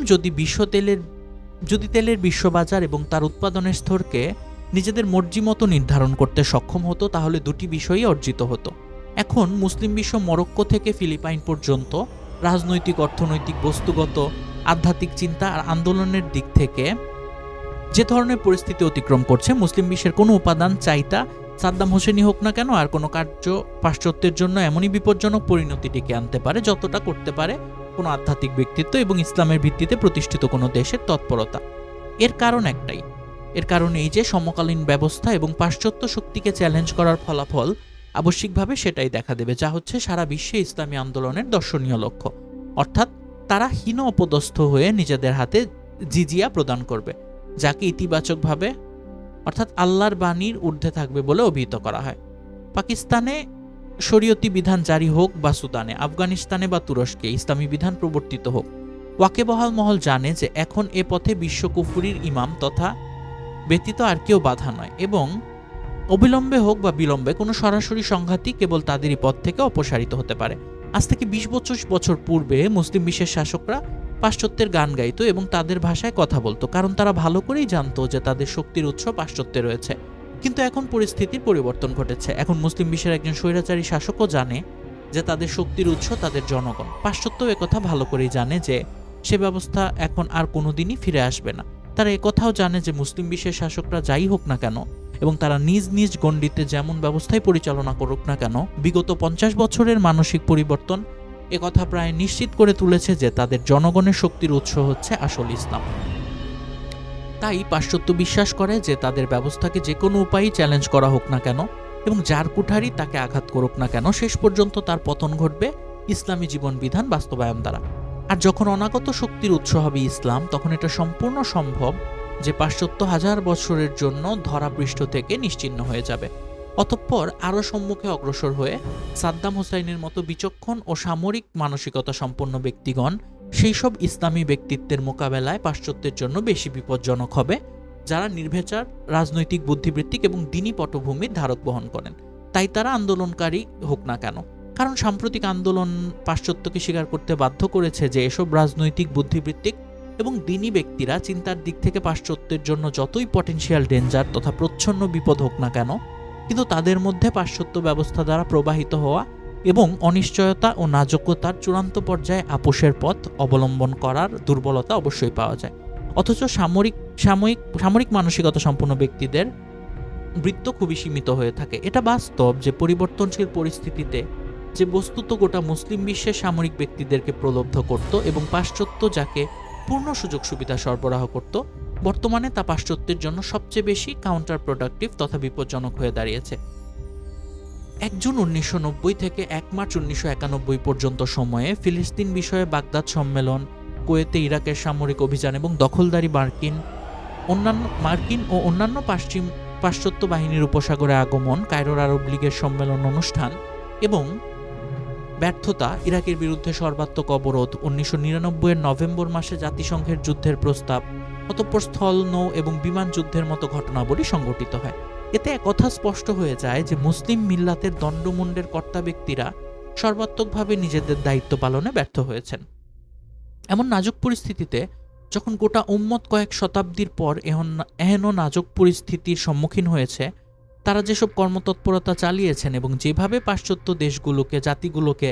Speaker 1: যদি তেলের বিশ্ববাজার এবং তার উৎপাদনের স্তরকে নিজেদের মর্জি মতো নির্ধারণ করতে সক্ষম হতো তাহলে দুটি বিষয়ই অর্জিত হতো। এখন মুসলিম বিশ্ব মরক্কো থেকে ফিলিপাইন পর্যন্ত রাজনৈতিক, অর্থনৈতিক, বস্তুগত, আধ্যাত্মিক চিন্তা আর আন্দোলনের দিক থেকে যে ধরনের পরিস্থিতি অতিক্রম করছে, মুসলিম বিশ্বের কোনো উপাদান চাইতা সাদ্দাম হোসেনই হোক না কেন, আর কোনো কার্য পাশ্চাত্যের জন্য এমনই বিপজ্জনক পরিণতি ডেকে আনতে পারে যতটা করতে পারে কোনো আধ্যাত্মিক ব্যক্তিত্ব এবং ইসলামের ভিত্তিতে প্রতিষ্ঠিত কোনো দেশের তৎপরতা। এর কারণ একটাই, এর কারণ এই যে সমকালীন ব্যবস্থা এবং পাশ্চাত্য শক্তিকে চ্যালেঞ্জ করার ফলাফল আবশ্যিকভাবে সেটাই দেখা দেবে, যা হচ্ছে সারা বিশ্বে ইসলামী আন্দোলনের দর্শনীয় লক্ষ্য। অর্থাৎ তারা হীন অপদস্থ হয়ে নিজেদের হাতে জিজিয়া প্রদান করবে, যাকে ইতিবাচকভাবে অর্থাৎ আল্লাহর বাণীর ঊর্ধ্বে থাকবে বলে অভিহিত করা হয়। পাকিস্তানে শরীয়তি বিধান জারি হোক বা সুদানে, আফগানিস্তানে বা তুরস্কে ইসলামী বিধান প্রবর্তিত হোক, ওয়াকেবহাল মহল জানে যে এখন এ পথে বিশ্ব কুফুরির ইমাম তথা ব্যতীত আর কেউ বাধা নয়, এবং অবিলম্বে হোক বা বিলম্বে কোনো সরাসরি সংঘাতই কেবল তাদেরই পথ থেকে অপসারিত হতে পারে। আজ থেকে ২০-২৫ বছর পূর্বে মুসলিম বিশ্বের শাসকরা পাশ্চাত্যের গান গাইতো এবং তাদের ভাষায় কথা বলতো, কারণ তারা ভালো করেই জানতো যে তাদের শক্তির উৎস পাশ্চাত্যে রয়েছে। কিন্তু এখন পরিস্থিতির পরিবর্তন ঘটেছে। এখন মুসলিম বিশ্বের একজন স্বৈরাচারী শাসকও জানে যে তাদের শক্তির উৎস তাদের জনগণ। পাশ্চাত্য একথা ভালো করেই জানে যে সে ব্যবস্থা এখন আর কোনোদিনই ফিরে আসবে না। তারা একথাও জানে যে মুসলিম বিশ্বের শাসকরা যাই হোক না কেন এবং তারা নিজ নিজ গণ্ডিতে যেমন ব্যবস্থায় পরিচালনা করুক না কেন, বিগত ৫০ বছরের মানসিক পরিবর্তন একথা প্রায় নিশ্চিত করে তুলেছে যে তাদের জনগণের শক্তির উৎস হচ্ছে আসল ইসলাম। তাই পাশ্চাত্য বিশ্বাস করে যে তাদের ব্যবস্থাকে যে কোনো উপায়েই চ্যালেঞ্জ করা হোক না কেন এবং যার কুঠারই তাকে আঘাত করুক না কেন, শেষ পর্যন্ত তার পতন ঘটবে ইসলামী জীবন বিধান বাস্তবায়ন দ্বারা। আর যখন অনাগত শক্তির উৎস হবে ইসলাম, তখন এটা সম্পূর্ণ সম্ভব যে পাশ্চাত্য হাজার বছরের জন্য ধরাপৃষ্ঠ থেকে নিশ্চিহ্ন হয়ে যাবে। অতঃপর আরও সম্মুখে অগ্রসর হয়ে সাদ্দাম হোসাইনের মতো বিচক্ষণ ও সামরিক মানসিকতা সম্পন্ন ব্যক্তিগণ সেই সব ইসলামী ব্যক্তিত্বের মোকাবেলায় পাশ্চাত্যের জন্য বেশি বিপজ্জনক হবে, যারা নির্বিচার রাজনৈতিক বুদ্ধিবৃত্তিক এবং দিনী পটভূমির ধারক বহন করেন। তাই তারা আন্দোলনকারী হোক না কেন, কারণ সাম্প্রতিক আন্দোলন পাশ্চাত্যকে স্বীকার করতে বাধ্য করেছে যে এসব রাজনৈতিক বুদ্ধিবৃত্তিক এবং দিনী ব্যক্তিরা চিন্তার দিক থেকে পাশ্চাত্যের জন্য যতই পটেনশিয়াল ডেঞ্জার তথা প্রচ্ছন্ন বিপদ হোক না কেন, কিন্তু তাদের মধ্যে পাশ্চাত্য ব্যবস্থা দ্বারা প্রবাহিত হওয়া এবং অনিশ্চয়তা ও নাজুকতার চূড়ান্ত পর্যায়ে আপোষের পথ অবলম্বন করার দুর্বলতা অবশ্যই পাওয়া যায়। অথচ সামরিক মানসিকতা সম্পন্ন ব্যক্তিদের বৃত্ত খুবই সীমিত হয়ে থাকে। এটা বাস্তব যে পরিবর্তনশীল পরিস্থিতিতে যে বস্তুত গোটা মুসলিম বিশ্বের সামরিক ব্যক্তিদেরকে প্রলুব্ধ করত এবং পাশ্চাত্য যাকে পূর্ণ সুযোগ সুবিধা সরবরাহ করত, বর্তমানে তা পাশ্চাত্যের জন্য সবচেয়ে বেশি কাউন্টার প্রোডাক্টিভ তথা বিপজ্জনক হয়ে দাঁড়িয়েছে। ১ জুন ১৯৯০ থেকে ১ মার্চ ১৯৯১ পর্যন্ত সময়ে ফিলিস্তিন বিষয়ে বাগদাদ সম্মেলন, কুয়েতে ইরাকের সামরিক অভিযান এবং দখলদারি মার্কিন ও অন্যান্য পাশ্চাত্য বাহিনীর উপসাগরে আগমন, কায়রোর আরব লীগের সম্মেলন অনুষ্ঠান এবং ব্যর্থতা, ইরাকের বিরুদ্ধে সর্বাত্মক অবরোধ, ১৯৯৯ নভেম্বর মাসে জাতিসংঘের যুদ্ধের প্রস্তাব, অতঃপর স্থল, নৌ এবং বিমান যুদ্ধের মতো ঘটনাবলী সংঘটিত হয়। এতে একথা স্পষ্ট হয়ে যায় যে মুসলিম মিল্লাতের দণ্ডমুণ্ডের কর্তা ব্যক্তিরা সর্বাত্মকভাবে নিজেদের দায়িত্ব পালনে ব্যর্থ হয়েছেন। এমন নাজুক পরিস্থিতিতে যখন গোটা উম্মত কয়েক শতাব্দীর পর এহেন নাজুক পরিস্থিতির সম্মুখীন হয়েছে, তারা যেসব কর্মতৎপরতা চালিয়েছেন এবং যেভাবে পাশ্চাত্য দেশগুলোকে, জাতিগুলোকে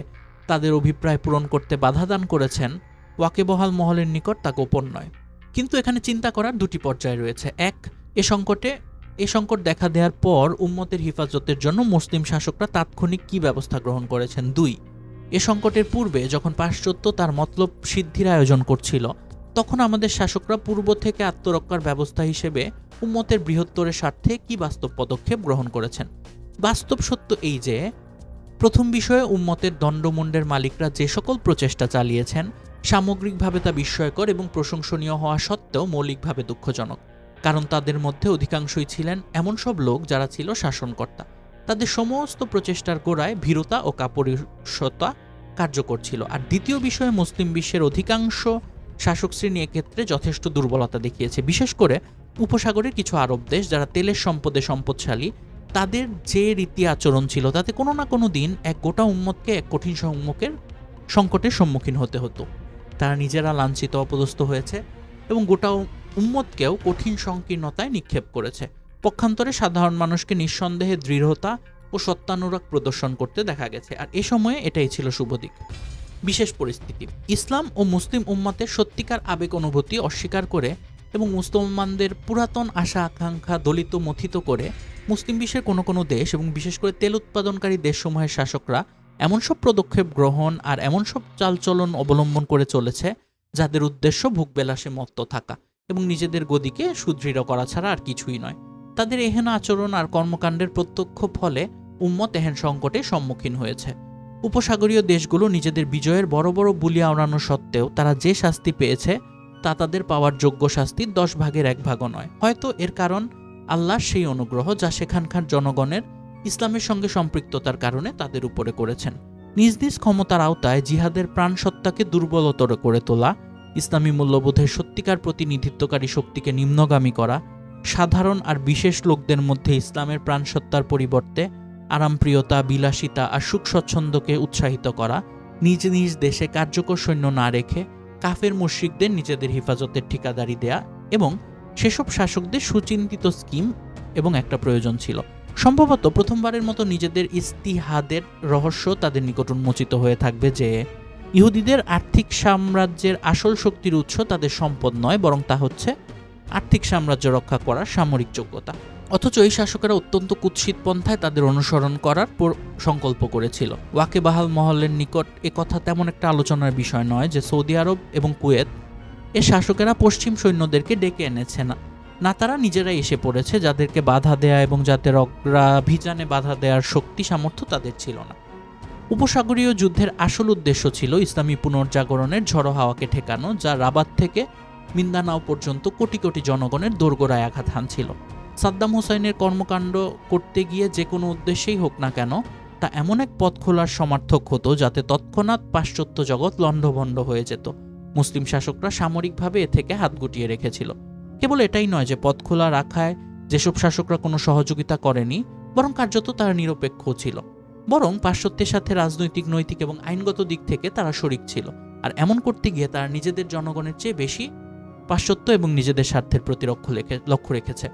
Speaker 1: তাদের অভিপ্রায় পূরণ করতে বাধাদান করেছেন, ওয়াকেবহাল মহলের নিকট তা গোপন নয়। কিন্তু এখানে চিন্তা করার দুটি পর্যায় রয়েছে। এক, এ সংকট দেখা দেওয়ার পর উম্মতের হিফাজতের জন্য মুসলিম শাসকরা তাৎক্ষণিক কী ব্যবস্থা গ্রহণ করেছেন। ২, এ সংকটের পূর্বে যখন পাশ্চাত্য তার মতলব সিদ্ধির আয়োজন করছিল, তখন আমাদের শাসকরা পূর্ব থেকে আত্মরক্ষার ব্যবস্থা হিসেবে উম্মতের বৃহত্তরের স্বার্থে কি বাস্তব পদক্ষেপ গ্রহণ করেছেন। বাস্তব সত্য এই যে প্রথম বিষয়ে উম্মতের দণ্ডমুণ্ডের মালিকরা যে সকল প্রচেষ্টা চালিয়েছেন, সামগ্রিকভাবে তা বিস্ময়কর এবং প্রশংসনীয় হওয়া সত্ত্বেও মৌলিকভাবে দুঃখজনক, কারণ তাদের মধ্যে অধিকাংশই ছিলেন এমন সব লোক যারা ছিল শাসনকর্তা। তাদের সমস্ত প্রচেষ্টার গোড়ায় ভীরুতা ও কাপুরুষতা কার্যকর ছিল। আর দ্বিতীয় বিষয়ে মুসলিম বিশ্বের অধিকাংশ শাসক শ্রেণী এক্ষেত্রে যথেষ্ট দুর্বলতা দেখিয়েছে। বিশেষ করে উপসাগরের কিছু আরব দেশ যারা তেলের সম্পদে সম্পদশালী, তাদের যে রীতি আচরণ ছিল তাতে কোনো না কোনো দিন এক গোটা উম্মতকে এক কঠিন সংকটের সম্মুখীন হতে হতো। তারা নিজেরা লাঞ্ছিত, অপদস্থ হয়েছে এবং গোটা উম্মতকেও কঠিন সংকীর্ণতায় নিক্ষেপ করেছে। পক্ষান্তরে সাধারণ মানুষকে নিঃসন্দেহে দৃঢ়তা ও সত্যানুরাগ প্রদর্শন করতে দেখা গেছে। আর এ সময়ে এটাই ছিল শুভ দিক। বিশেষ পরিস্থিতি, ইসলাম ও মুসলিম উম্মতের সত্যিকার আবেগ অনুভূতি অস্বীকার করে এবং মুসলমানদের পুরাতন আশা আকাঙ্ক্ষা দলিত মথিত করে মুসলিম বিশ্বের কোনো কোনো দেশ এবং বিশেষ করে তেল উৎপাদনকারী দেশসমূহের শাসকরা এমন সব পদক্ষেপ গ্রহণ আর এমন সব চালচলন অবলম্বন করে চলেছে যাদের উদ্দেশ্য ভোগবিলাসে মত্ত থাকা এবং নিজেদের গদিকে সুদৃঢ় করা ছাড়া আর কিছুই নয়। তাদের এহেন আচরণ আর কর্মকাণ্ডের প্রত্যক্ষ ফলে উম্মত এহেন সংকটের সম্মুখীন হয়েছে। উপসাগরীয় দেশগুলো নিজেদের বিজয়ের বড় বড় বুলি আওড়ানো সত্ত্বেও তারা যে শাস্তি পেয়েছে তা তাদের পাওয়ার যোগ্য শাস্তির 10 ভাগের 1 ভাগও নয়। হয়তো এর কারণ আল্লাহর সেই অনুগ্রহ যা সেখানকার জনগণের ইসলামের সঙ্গে সম্পৃক্ততার কারণে তাদের উপরে করেছেন। নিজ নিজ ক্ষমতার আওতায় জিহাদের প্রাণসত্তাকে দুর্বলতর করে তোলা, ইসলামী মূল্যবোধের সত্যিকার প্রতিনিধিত্বকারী শক্তিকে নিম্নগামী করা, সাধারণ আর বিশেষ লোকদের মধ্যে ইসলামের প্রাণসত্তার পরিবর্তে আরামপ্রিয়তা, বিলাসিতা আর সুখ স্বচ্ছন্দকে উৎসাহিত করা, নিজ নিজ দেশে কার্যকর সৈন্য না রেখে কাফের মুশরিকদের নিজেদের হেফাজতের ঠিকাদারি দেয়া এবং সেসব শাসকদের সুচিন্তিত স্কিম এবং একটা প্রয়োজন ছিল। সম্ভবত প্রথমবারের মতো নিজেদের ইস্তিহাদের রহস্য তাদের নিকট উন্মোচিত হয়ে থাকবে যে ইহুদিদের আর্থিক সাম্রাজ্যের আসল শক্তির উৎস তাদের সম্পদ নয়, বরং তা হচ্ছে আর্থিক সাম্রাজ্য রক্ষা করার সামরিক যোগ্যতা। অথচ এই শাসকেরা অত্যন্ত কুৎসিত পন্থায় তাদের অনুসরণ করার সংকল্প করেছিল। ওয়াকেবাহাল মহলের নিকট একথা তেমন একটা আলোচনার বিষয় নয় যে সৌদি আরব এবং কুয়েত এ শাসকেরা পশ্চিম সৈন্যদেরকে ডেকে এনেছে না তারা নিজেরাই এসে পড়েছে, যাদেরকে বাধা দেয়া এবং যাদের অগ্রাভিযানে বাধা দেওয়ার শক্তি সামর্থ্য তাদের ছিল না। উপসাগরীয় যুদ্ধের আসল উদ্দেশ্য ছিল ইসলামী পুনর্জাগরণের ঝড়ো হাওয়াকে ঠেকানো, যা রাবাত থেকে মিন্দানাও পর্যন্ত কোটি কোটি জনগণের দোরগোড়ায় আঘাত হানছিল। সাদ্দাম হোসাইনের কর্মকাণ্ড করতে গিয়ে যে কোনো উদ্দেশ্যেই হোক না কেন তা এমন এক পথ খোলার সমার্থক হতো যাতে তৎক্ষণাৎ পাশ্চাত্য জগৎ লণ্ডভণ্ড হয়ে যেত। মুসলিম শাসকরা সামরিকভাবে এ থেকে হাত গুটিয়ে রেখেছিল। কেবল এটাই নয় যে পথ খোলা রাখায় যেসব শাসকরা কোনো সহযোগিতা করেনি, বরং কার্যত তারা নিরপেক্ষ ছিল, বরং পাশ্চাত্যের সাথে রাজনৈতিক, নৈতিক এবং আইনগত দিক থেকে তারা শরিক ছিল। আর এমন করতে গিয়ে তারা নিজেদের জনগণের চেয়ে বেশি পাশ্চাত্য এবং নিজেদের স্বার্থের প্রতি লক্ষ্য রেখেছে।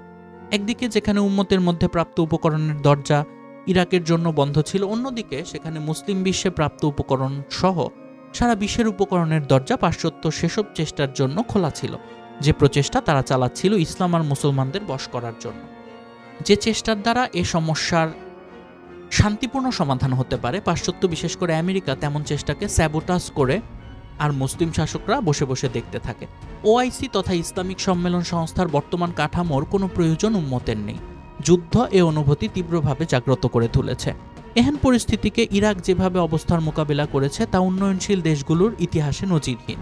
Speaker 1: একদিকে যেখানে উম্মতের মধ্যে প্রাপ্ত উপকরণের দরজা ইরাকের জন্য বন্ধ ছিল, অন্যদিকে সেখানে মুসলিম বিশ্বে প্রাপ্ত উপকরণ সহ সারা বিশ্বের উপকরণের দরজা পাশ্চাত্য সেসব চেষ্টার জন্য খোলা ছিল, যে প্রচেষ্টা তারা চালাচ্ছিল ইসলাম আর মুসলমানদের বশ করার জন্য। যে চেষ্টার দ্বারা এ সমস্যার শান্তিপূর্ণ সমাধান হতে পারে, পাশ্চাত্য বিশেষ করে আমেরিকা তেমন চেষ্টাকে স্যাবোটাজ করে আর মুসলিম শাসকরা বসে বসে দেখতে থাকে। ওআইসি তথা ইসলামিক সম্মেলন সংস্থার বর্তমান কাঠামোর কোনো প্রয়োজন উম্মতের নেই। যুদ্ধ এ অনুভূতি তীব্রভাবে জাগ্রত করে তুলেছে। এহেন পরিস্থিতিকে ইরাক যেভাবে অবস্থার মোকাবিলা করেছে তা উন্নয়নশীল দেশগুলোর ইতিহাসে নজিরহীন।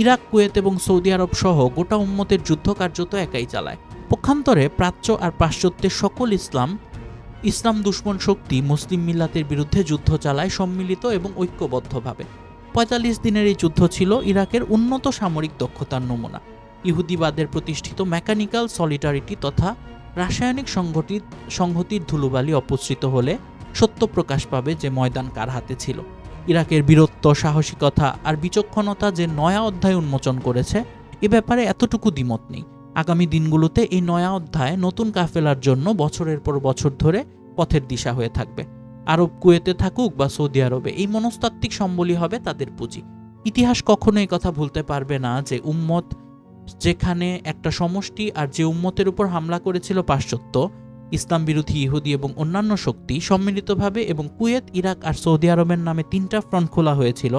Speaker 1: ইরাক, কুয়েত এবং সৌদি আরব সহ গোটা উম্মতের যুদ্ধ কার্যত একাই চালায়। পক্ষান্তরে প্রাচ্য আর পাশ্চাত্যের সকল ইসলাম দুশ্মন শক্তি মুসলিম মিল্লাতের বিরুদ্ধে যুদ্ধ চালায় সম্মিলিত এবং ঐক্যবদ্ধভাবে। ৪৫ দিনের এই যুদ্ধ ছিল ইরাকের উন্নত সামরিক দক্ষতার নমুনা। ইহুদিবাদের প্রতিষ্ঠিত মেকানিক্যাল সলিটারিটি তথা রাসায়নিক সংহতির ধুলোবালি অপসৃত হলে সত্য প্রকাশ পাবে যে ময়দান কার হাতে ছিল। ইরাকের বীরত্ব, সাহসিকতা আর বিচক্ষণতা যে নয়া অধ্যায় উন্মোচন করেছে, এ ব্যাপারে এতটুকু দ্বিমত নেই। আগামী দিনগুলোতে এই নয়া অধ্যায় নতুন কাফেলার জন্য বছরের পর বছর ধরে পথের দিশা হয়ে থাকবে। আরব কুয়েতে থাকুক বা সৌদি আরবে, এই মনস্তাত্ত্বিক সম্বলই হবে তাদের পুঁজি। ইতিহাস কখনো এই কথা ভুলতে পারবে না যে উম্মত যেখানে একটা সমষ্টি আর যে উম্মতের উপর হামলা করেছিল পাশ্চাত্য, ইসলাম বিরোধী ইহুদি এবং অন্যান্য শক্তি সম্মিলিতভাবে, এবং কুয়েত, ইরাক আর সৌদি আরবের নামে 3টা ফ্রন্ট খোলা হয়েছিল,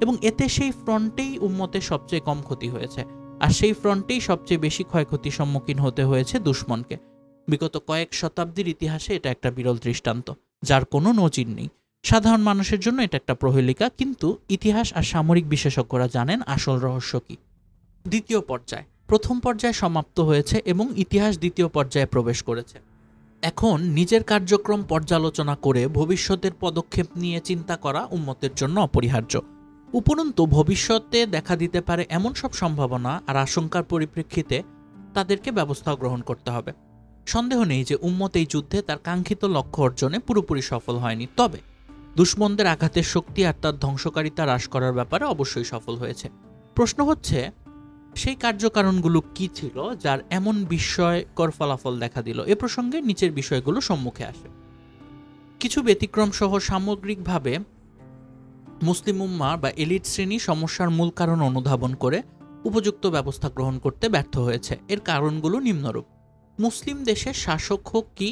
Speaker 1: এবং এতে সেই ফ্রন্টেই উম্মতের সবচেয়ে কম ক্ষতি হয়েছে, আর সেই ফ্রন্টেই সবচেয়ে বেশি ক্ষয়ক্ষতির সম্মুখীন হতে হয়েছে দুশ্মনকে। বিগত কয়েক শতাব্দীর ইতিহাসে এটা একটা বিরল দৃষ্টান্ত, যার কোনো নজির নেই। সাধারণ মানুষের জন্য এটা একটা প্রহেলিকা, কিন্তু ইতিহাস আর সামরিক বিশেষজ্ঞরা জানেন আসল রহস্য কি। দ্বিতীয় পর্যায় প্রথম পর্যায়ে সমাপ্ত হয়েছে এবং ইতিহাস দ্বিতীয় পর্যায়ে প্রবেশ করেছে। এখন নিজের কার্যক্রম পর্যালোচনা করে ভবিষ্যতের পদক্ষেপ নিয়ে চিন্তা করা উম্মতের জন্য অপরিহার্য। উপরন্তু ভবিষ্যতে দেখা দিতে পারে এমন সব সম্ভাবনা আর আশঙ্কার পরিপ্রেক্ষিতে তাদেরকে ব্যবস্থা গ্রহণ করতে হবে। সন্দেহ নেই যে উম্মত এই যুদ্ধে তার কাঙ্ক্ষিত লক্ষ্য অর্জনে পুরোপুরি সফল হয়নি, তবে দুশ্মনদের আঘাতের শক্তি আর তার ধ্বংসকারিতা হ্রাস করার ব্যাপারে অবশ্যই সফল হয়েছে। প্রশ্ন হচ্ছে, সেই কার্যকারণগুলো কি ছিল যার এমন বিস্ময়কর ফলাফল দেখা দিল? এ প্রসঙ্গে নিচের বিষয়গুলো সম্মুখে আসে। কিছু ব্যতিক্রম সহ সামগ্রিকভাবে মুসলিম উম্মাহ বা এলিট শ্রেণী সমস্যার মূল কারণ অনুধাবন করে উপযুক্ত ব্যবস্থা গ্রহণ করতে ব্যর্থ হয়েছে। এর কারণগুলো নিম্নরূপ: মুসলিম দেশের শাসক হোক কি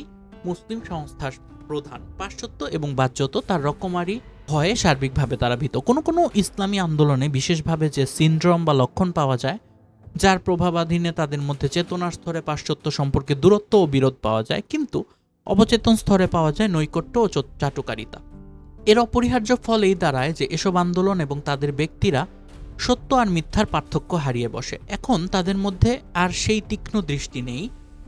Speaker 1: মুসলিম সংস্থার প্রধান। পাশ্চাত্য এবং বাহ্যত তার রকমারি ভয়ে সার্বিকভাবে তারা ভীত। কোনো কোনো ইসলামী আন্দোলনে বিশেষভাবে যে সিনড্রোম বা লক্ষণ পাওয়া যায়, যার প্রভাবাধীনে তাদের মধ্যে চেতনার স্তরে পাশ্চাত্য সম্পর্কে দূরত্ব ও বিরোধ পাওয়া যায়, কিন্তু অবচেতন স্তরে পাওয়া যায় নৈকট্য ও চাটুকারিতা। এর অপরিহার্য ফল এই দাঁড়ায় যে এসব আন্দোলন এবং তাদের ব্যক্তিরা সত্য আর মিথ্যার পার্থক্য হারিয়ে বসে। এখন তাদের মধ্যে আর সেই তীক্ষ্ণ দৃষ্টি নেই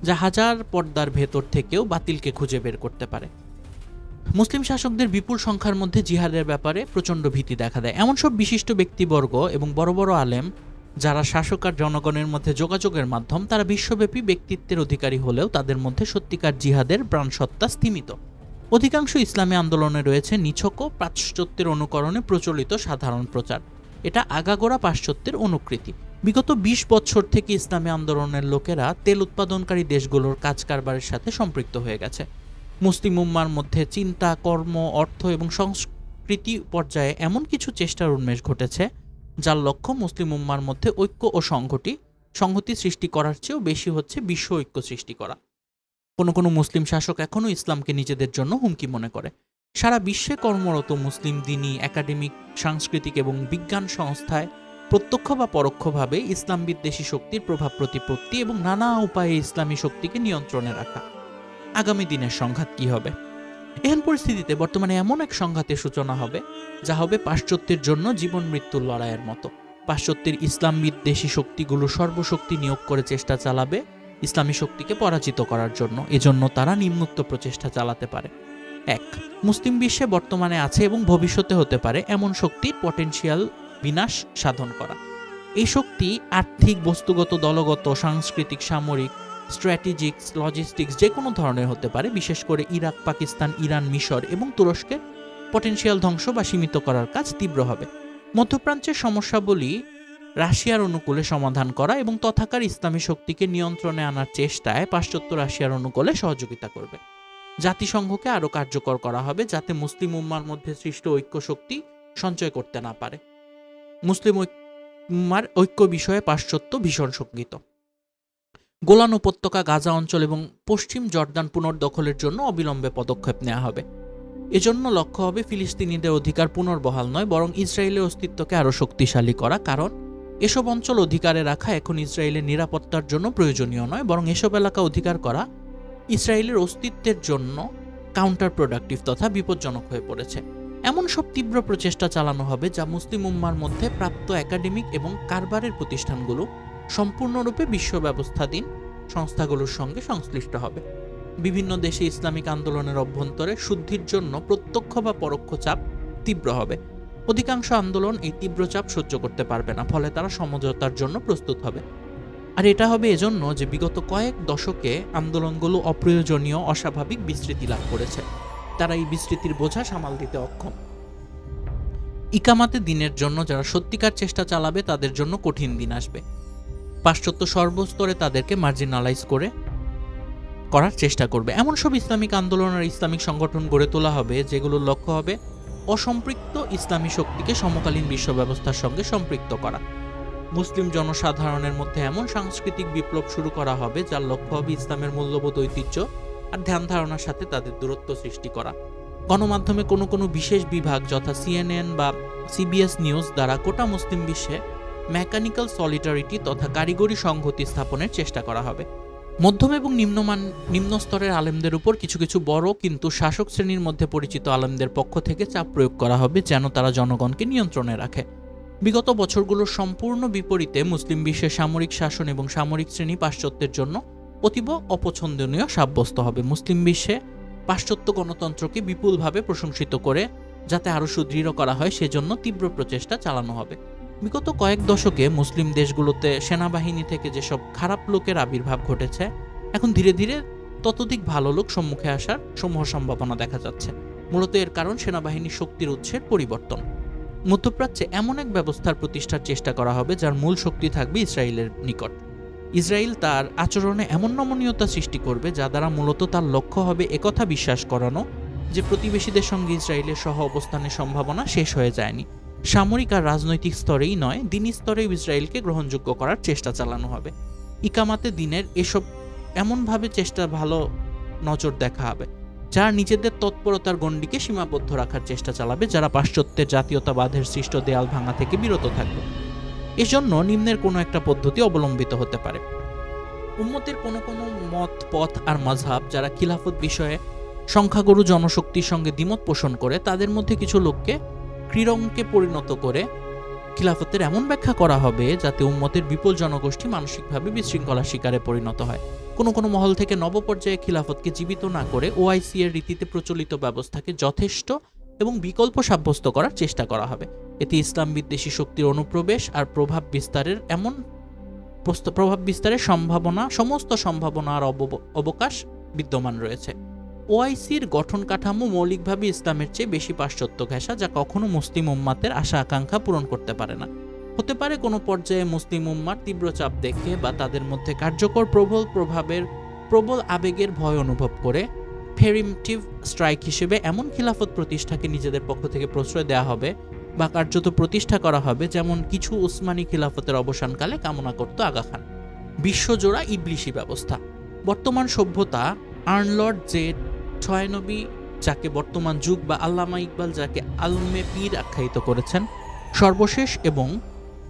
Speaker 1: যা হাজার পর্দার ভেতর থেকেও বাতিলকে খুঁজে বের করতে পারে। মুসলিম শাসকদের বিপুল সংখ্যার মধ্যে জিহাদের ব্যাপারে প্রচণ্ড ভীতি দেখা দেয়। এমন সব বিশিষ্ট ব্যক্তিবর্গ এবং বড় বড় আলেম যারা শাসক আর জনগণের মধ্যে যোগাযোগের মাধ্যম, তারা বিশ্বব্যাপী ব্যক্তিত্বের অধিকারী হলেও তাদের মধ্যে সত্যিকার জিহাদের প্রাণসত্তা স্তিমিত। অধিকাংশ ইসলামী আন্দোলনে রয়েছে নিছক পাশ্চাত্যের অনুকরণে প্রচলিত সাধারণ প্রচার। এটা আগাগোড়া পাশ্চাত্যের অনুকৃতি। বিগত ২০ বছর থেকে ইসলামী আন্দোলনের লোকেরা তেল উৎপাদনকারী দেশগুলোর কাজ কারবারের সাথে সম্পৃক্ত হয়ে গেছে। মুসলিম উম্মার মধ্যে চিন্তা, কর্ম, অর্থ এবং সংস্কৃতি পর্যায়ে এমন কিছু চেষ্টার উন্মেষ ঘটেছে যার লক্ষ্য মুসলিম উম্মার মধ্যে ঐক্য ও সংহতি সৃষ্টি করার চেয়েও বেশি হচ্ছে বিশ্ব ঐক্য সৃষ্টি করা। কোনো কোনো মুসলিম শাসক এখনও ইসলামকে নিজেদের জন্য হুমকি মনে করে। সারা বিশ্বে কর্মরত মুসলিম দিনী, একাডেমিক, সাংস্কৃতিক এবং বিজ্ঞান সংস্থায় প্রত্যক্ষ বা পরোক্ষভাবে ইসলাম বিদ্বেষী শক্তির প্রভাব প্রতিপত্তি এবং নানা উপায়ে ইসলামী শক্তিকে নিয়ন্ত্রণে রাখা। আগামী দিনের সংঘাত কি হবে? এহেন পরিস্থিতিতে বর্তমানে এমন এক সংঘাতের সূচনা হবে যা হবে পাশ্চাত্যের জন্য জীবন মৃত্যুর লড়াইয়ের মতো। পাশ্চাত্যের ইসলাম বিদ্বেষী শক্তিগুলো সর্বশক্তি নিয়োগ করে চেষ্টা চালাবে ইসলামী শক্তিকে পরাজিত করার জন্য। এজন্য তারা নিম্নোক্ত প্রচেষ্টা চালাতে পারে। ১. মুসলিম বিশ্বে বর্তমানে আছে এবং ভবিষ্যতে হতে পারে এমন শক্তির পটেনশিয়াল বিনাশ সাধন করা। এই শক্তি আর্থিক, বস্তুগত, দলগত, সাংস্কৃতিক, সামরিক, স্ট্র্যাটেজিক্স, লজিস্টিক্স যে কোনো ধরনের হতে পারে। বিশেষ করে ইরাক, পাকিস্তান, ইরান, মিশর এবং তুরস্কের পটেনশিয়াল ধ্বংস বা সীমিত করার কাজ তীব্র হবে। মধ্যপ্রাচ্যের সমস্যাবলী রাশিয়ার অনুকূলে সমাধান করা এবং তথাকার ইসলামী শক্তিকে নিয়ন্ত্রণে আনার চেষ্টায় পাশ্চাত্য রাশিয়ার অনুকূলে সহযোগিতা করবে। জাতিসংঘকে আরও কার্যকর করা হবে যাতে মুসলিম উম্মার মধ্যে সৃষ্ট ঐক্য শক্তি সঞ্চয় করতে না পারে। মুসলিম উম্মার ঐক্য বিষয়ে পাশ্চাত্য ভীষণ শঙ্কিত। গোলান উপত্যকা, গাজা অঞ্চল এবং পশ্চিম জর্দান পুনর্দখলের জন্য অবিলম্বে পদক্ষেপ নেওয়া হবে। এজন্য লক্ষ্য হবে ফিলিস্তিনিদের অধিকার পুনর্বহাল নয়, বরং ইসরায়েলের অস্তিত্বকে আরও শক্তিশালী করা। কারণ এসব অঞ্চল অধিকারে রাখা এখন ইসরায়েলের নিরাপত্তার জন্য প্রয়োজনীয় নয়, বরং এসব এলাকা অধিকার করা ইসরায়েলের অস্তিত্বের জন্য কাউন্টার প্রোডাক্টিভ তথা বিপজ্জনক হয়ে পড়েছে। এমন সব তীব্র প্রচেষ্টা চালানো হবে যা মুসলিম উম্মার মধ্যে প্রাপ্ত একাডেমিক এবং কারবারের প্রতিষ্ঠানগুলো সম্পূর্ণরূপে বিশ্ব ব্যবস্থাধীন সংস্থাগুলোর সঙ্গে সংশ্লিষ্ট হবে। বিভিন্ন দেশে ইসলামিক আন্দোলনের অভ্যন্তরে শুদ্ধির জন্য প্রত্যক্ষ বা পরোক্ষ চাপ তীব্র হবে। অধিকাংশ আন্দোলন এই তীব্র চাপ সহ্য করতে পারবে না, ফলে তারা সমঝোতার জন্য প্রস্তুত হবে। আর এটা হবে এজন্য যে বিগত কয়েক দশকে আন্দোলনগুলো অপ্রয়োজনীয়, অস্বাভাবিক বিস্তৃতি লাভ করেছে। তারা এই বিস্তৃতির বোঝা সামাল দিতে অক্ষম। ইকামাতে দিনের জন্য যারা সত্যিকার চেষ্টা চালাবে তাদের জন্য কঠিন দিন আসবে। পাশ্চাত্য সর্বস্তরে তাদেরকে মার্জিনালাইজ করার চেষ্টা করবে। এমন সব ইসলামিক আন্দোলন আর ইসলামিক সংগঠন গড়ে তোলা হবে যেগুলোর লক্ষ্য হবে অসম্পৃক্ত ইসলামী শক্তিকে সমকালীন বিশ্ব ব্যবস্থার সঙ্গে সম্পৃক্ত করা। মুসলিম জনসাধারণের মধ্যে এমন সাংস্কৃতিক বিপ্লব শুরু করা হবে যার লক্ষ্য হবে ইসলামের মূল্যবোধ, ঐতিহ্য আর ধ্যান ধারণার সাথে তাদের দূরত্ব সৃষ্টি করা। গণমাধ্যমে কোনো কোনো বিশেষ বিভাগ যথা CNN বা CBS নিউজ দ্বারা গোটা মুসলিম বিশ্বে মেকানিক্যাল সলিডারিটি তথা কারিগরি সংহতি স্থাপনের চেষ্টা করা হবে। মধ্যম এবং নিম্ন স্তরের আলেমদের উপর কিছু কিছু বড় কিন্তু শাসক শ্রেণীর মধ্যে পরিচিত আলেমদের পক্ষ থেকে চাপ প্রয়োগ করা হবে যেন তারা জনগণকে নিয়ন্ত্রণে রাখে। বিগত বছরগুলোর সম্পূর্ণ বিপরীতে মুসলিম বিশ্বে সামরিক শাসন এবং সামরিক শ্রেণী পাশ্চাত্যের জন্য অতীব অপছন্দনীয় সাব্যস্ত হবে। মুসলিম বিশ্বে পাশ্চাত্য গণতন্ত্রকে বিপুলভাবে প্রশংসিত করে যাতে আরও সুদৃঢ় করা হয় সেজন্য তীব্র প্রচেষ্টা চালানো হবে। বিগত কয়েক দশকে মুসলিম দেশগুলোতে সেনাবাহিনী থেকে যেসব খারাপ লোকের আবির্ভাব ঘটেছে, এখন ধীরে ধীরে ততোধিক ভালো লোক সম্মুখে আসার সমূহ সম্ভাবনা দেখা যাচ্ছে। মূলত এর কারণ সেনাবাহিনীর শক্তির উৎসের পরিবর্তন। মধ্যপ্রাচ্যে এমন এক ব্যবস্থার প্রতিষ্ঠার চেষ্টা করা হবে যার মূল শক্তি থাকবে ইসরায়েলের নিকট। ইসরায়েল তার আচরণে এমন নমনীয়তা সৃষ্টি করবে যা দ্বারা মূলত তার লক্ষ্য হবে একথা বিশ্বাস করানো যে প্রতিবেশীদের সঙ্গে ইসরায়েলের সহ অবস্থানের সম্ভাবনা শেষ হয়ে যায়নি। সামরিক আর রাজনৈতিক স্তরেই নয়, দিনী স্তরেও ইসরায়েলকে গ্রহণযোগ্য করার চেষ্টা চালানো হবে। ইকামাতে দিনের এসব এমনভাবে চেষ্টা ভালো নজর দেখা হবে, যারা নিজেদের তৎপরতার গণ্ডিকে সীমাবদ্ধ রাখার চেষ্টা চালাবে, যারা পাশ্চাত্যের জাতীয়তাবাদের সৃষ্ট দেয়াল ভাঙা থেকে বিরত থাকবে। এজন্য নিম্নের কোনো একটা পদ্ধতি অবলম্বিত হতে পারে। উম্মতের কোনো কোনো মত, পথ আর মাযহাব যারা খিলাফত বিষয়ে সংখ্যাগুরু জনশক্তির সঙ্গে দ্বিমত পোষণ করে, তাদের মধ্যে কিছু লোককে ক্রীড়ঙ্কে পরিণত করে খিলাফতের এমন ব্যাখ্যা করা হবে যাতে উম্মতের বিপুল জনগোষ্ঠী মানসিকভাবে বিশৃঙ্খলার শিকারে পরিণত হয়। কোনো কোনো মহল থেকে নবপর্যায়ে খিলাফতকে জীবিত না করে ওআইসি এর রীতিতে প্রচলিত ব্যবস্থাকে যথেষ্ট এবং বিকল্প সাব্যস্ত করার চেষ্টা করা হবে। এতে ইসলাম বিদ্বেষী শক্তির অনুপ্রবেশ আর প্রভাব বিস্তারের সমস্ত সম্ভাবনা আর অবকাশ বিদ্যমান রয়েছে। ওআইসির গঠন কাঠামো মৌলিকভাবে ইসলামের চেয়ে বেশি পাশ্চাত্য ঘেঁষা, যা কখনো মুসলিম উম্মাতের আশা আকাঙ্ক্ষা পূরণ করতে পারে না। হতে পারে কোনো পর্যায়ে মুসলিম উম্মার তীব্র চাপ দেখে বা তাদের মধ্যে কার্যকর প্রবল আবেগের ভয় অনুভব করে প্রিএম্পটিভ স্ট্রাইক হিসেবে এমন খিলাফত প্রতিষ্ঠাকে নিজেদের পক্ষ থেকে প্রশ্রয় দেওয়া হবে বা কার্যত প্রতিষ্ঠা করা হবে, যেমন কিছু উসমানী খিলাফতের অবসানকালে কামনা করত আগা খান। বিশ্বজোড়া ইবলিশি ব্যবস্থা। বর্তমান সভ্যতা আর্নল্ড জে ছয়ানবী, যাকে বর্তমান যুগ বা আল্লামা ইকবাল যাকে আলমে পীর আখ্যায়িত করেছেন, সর্বশেষ এবং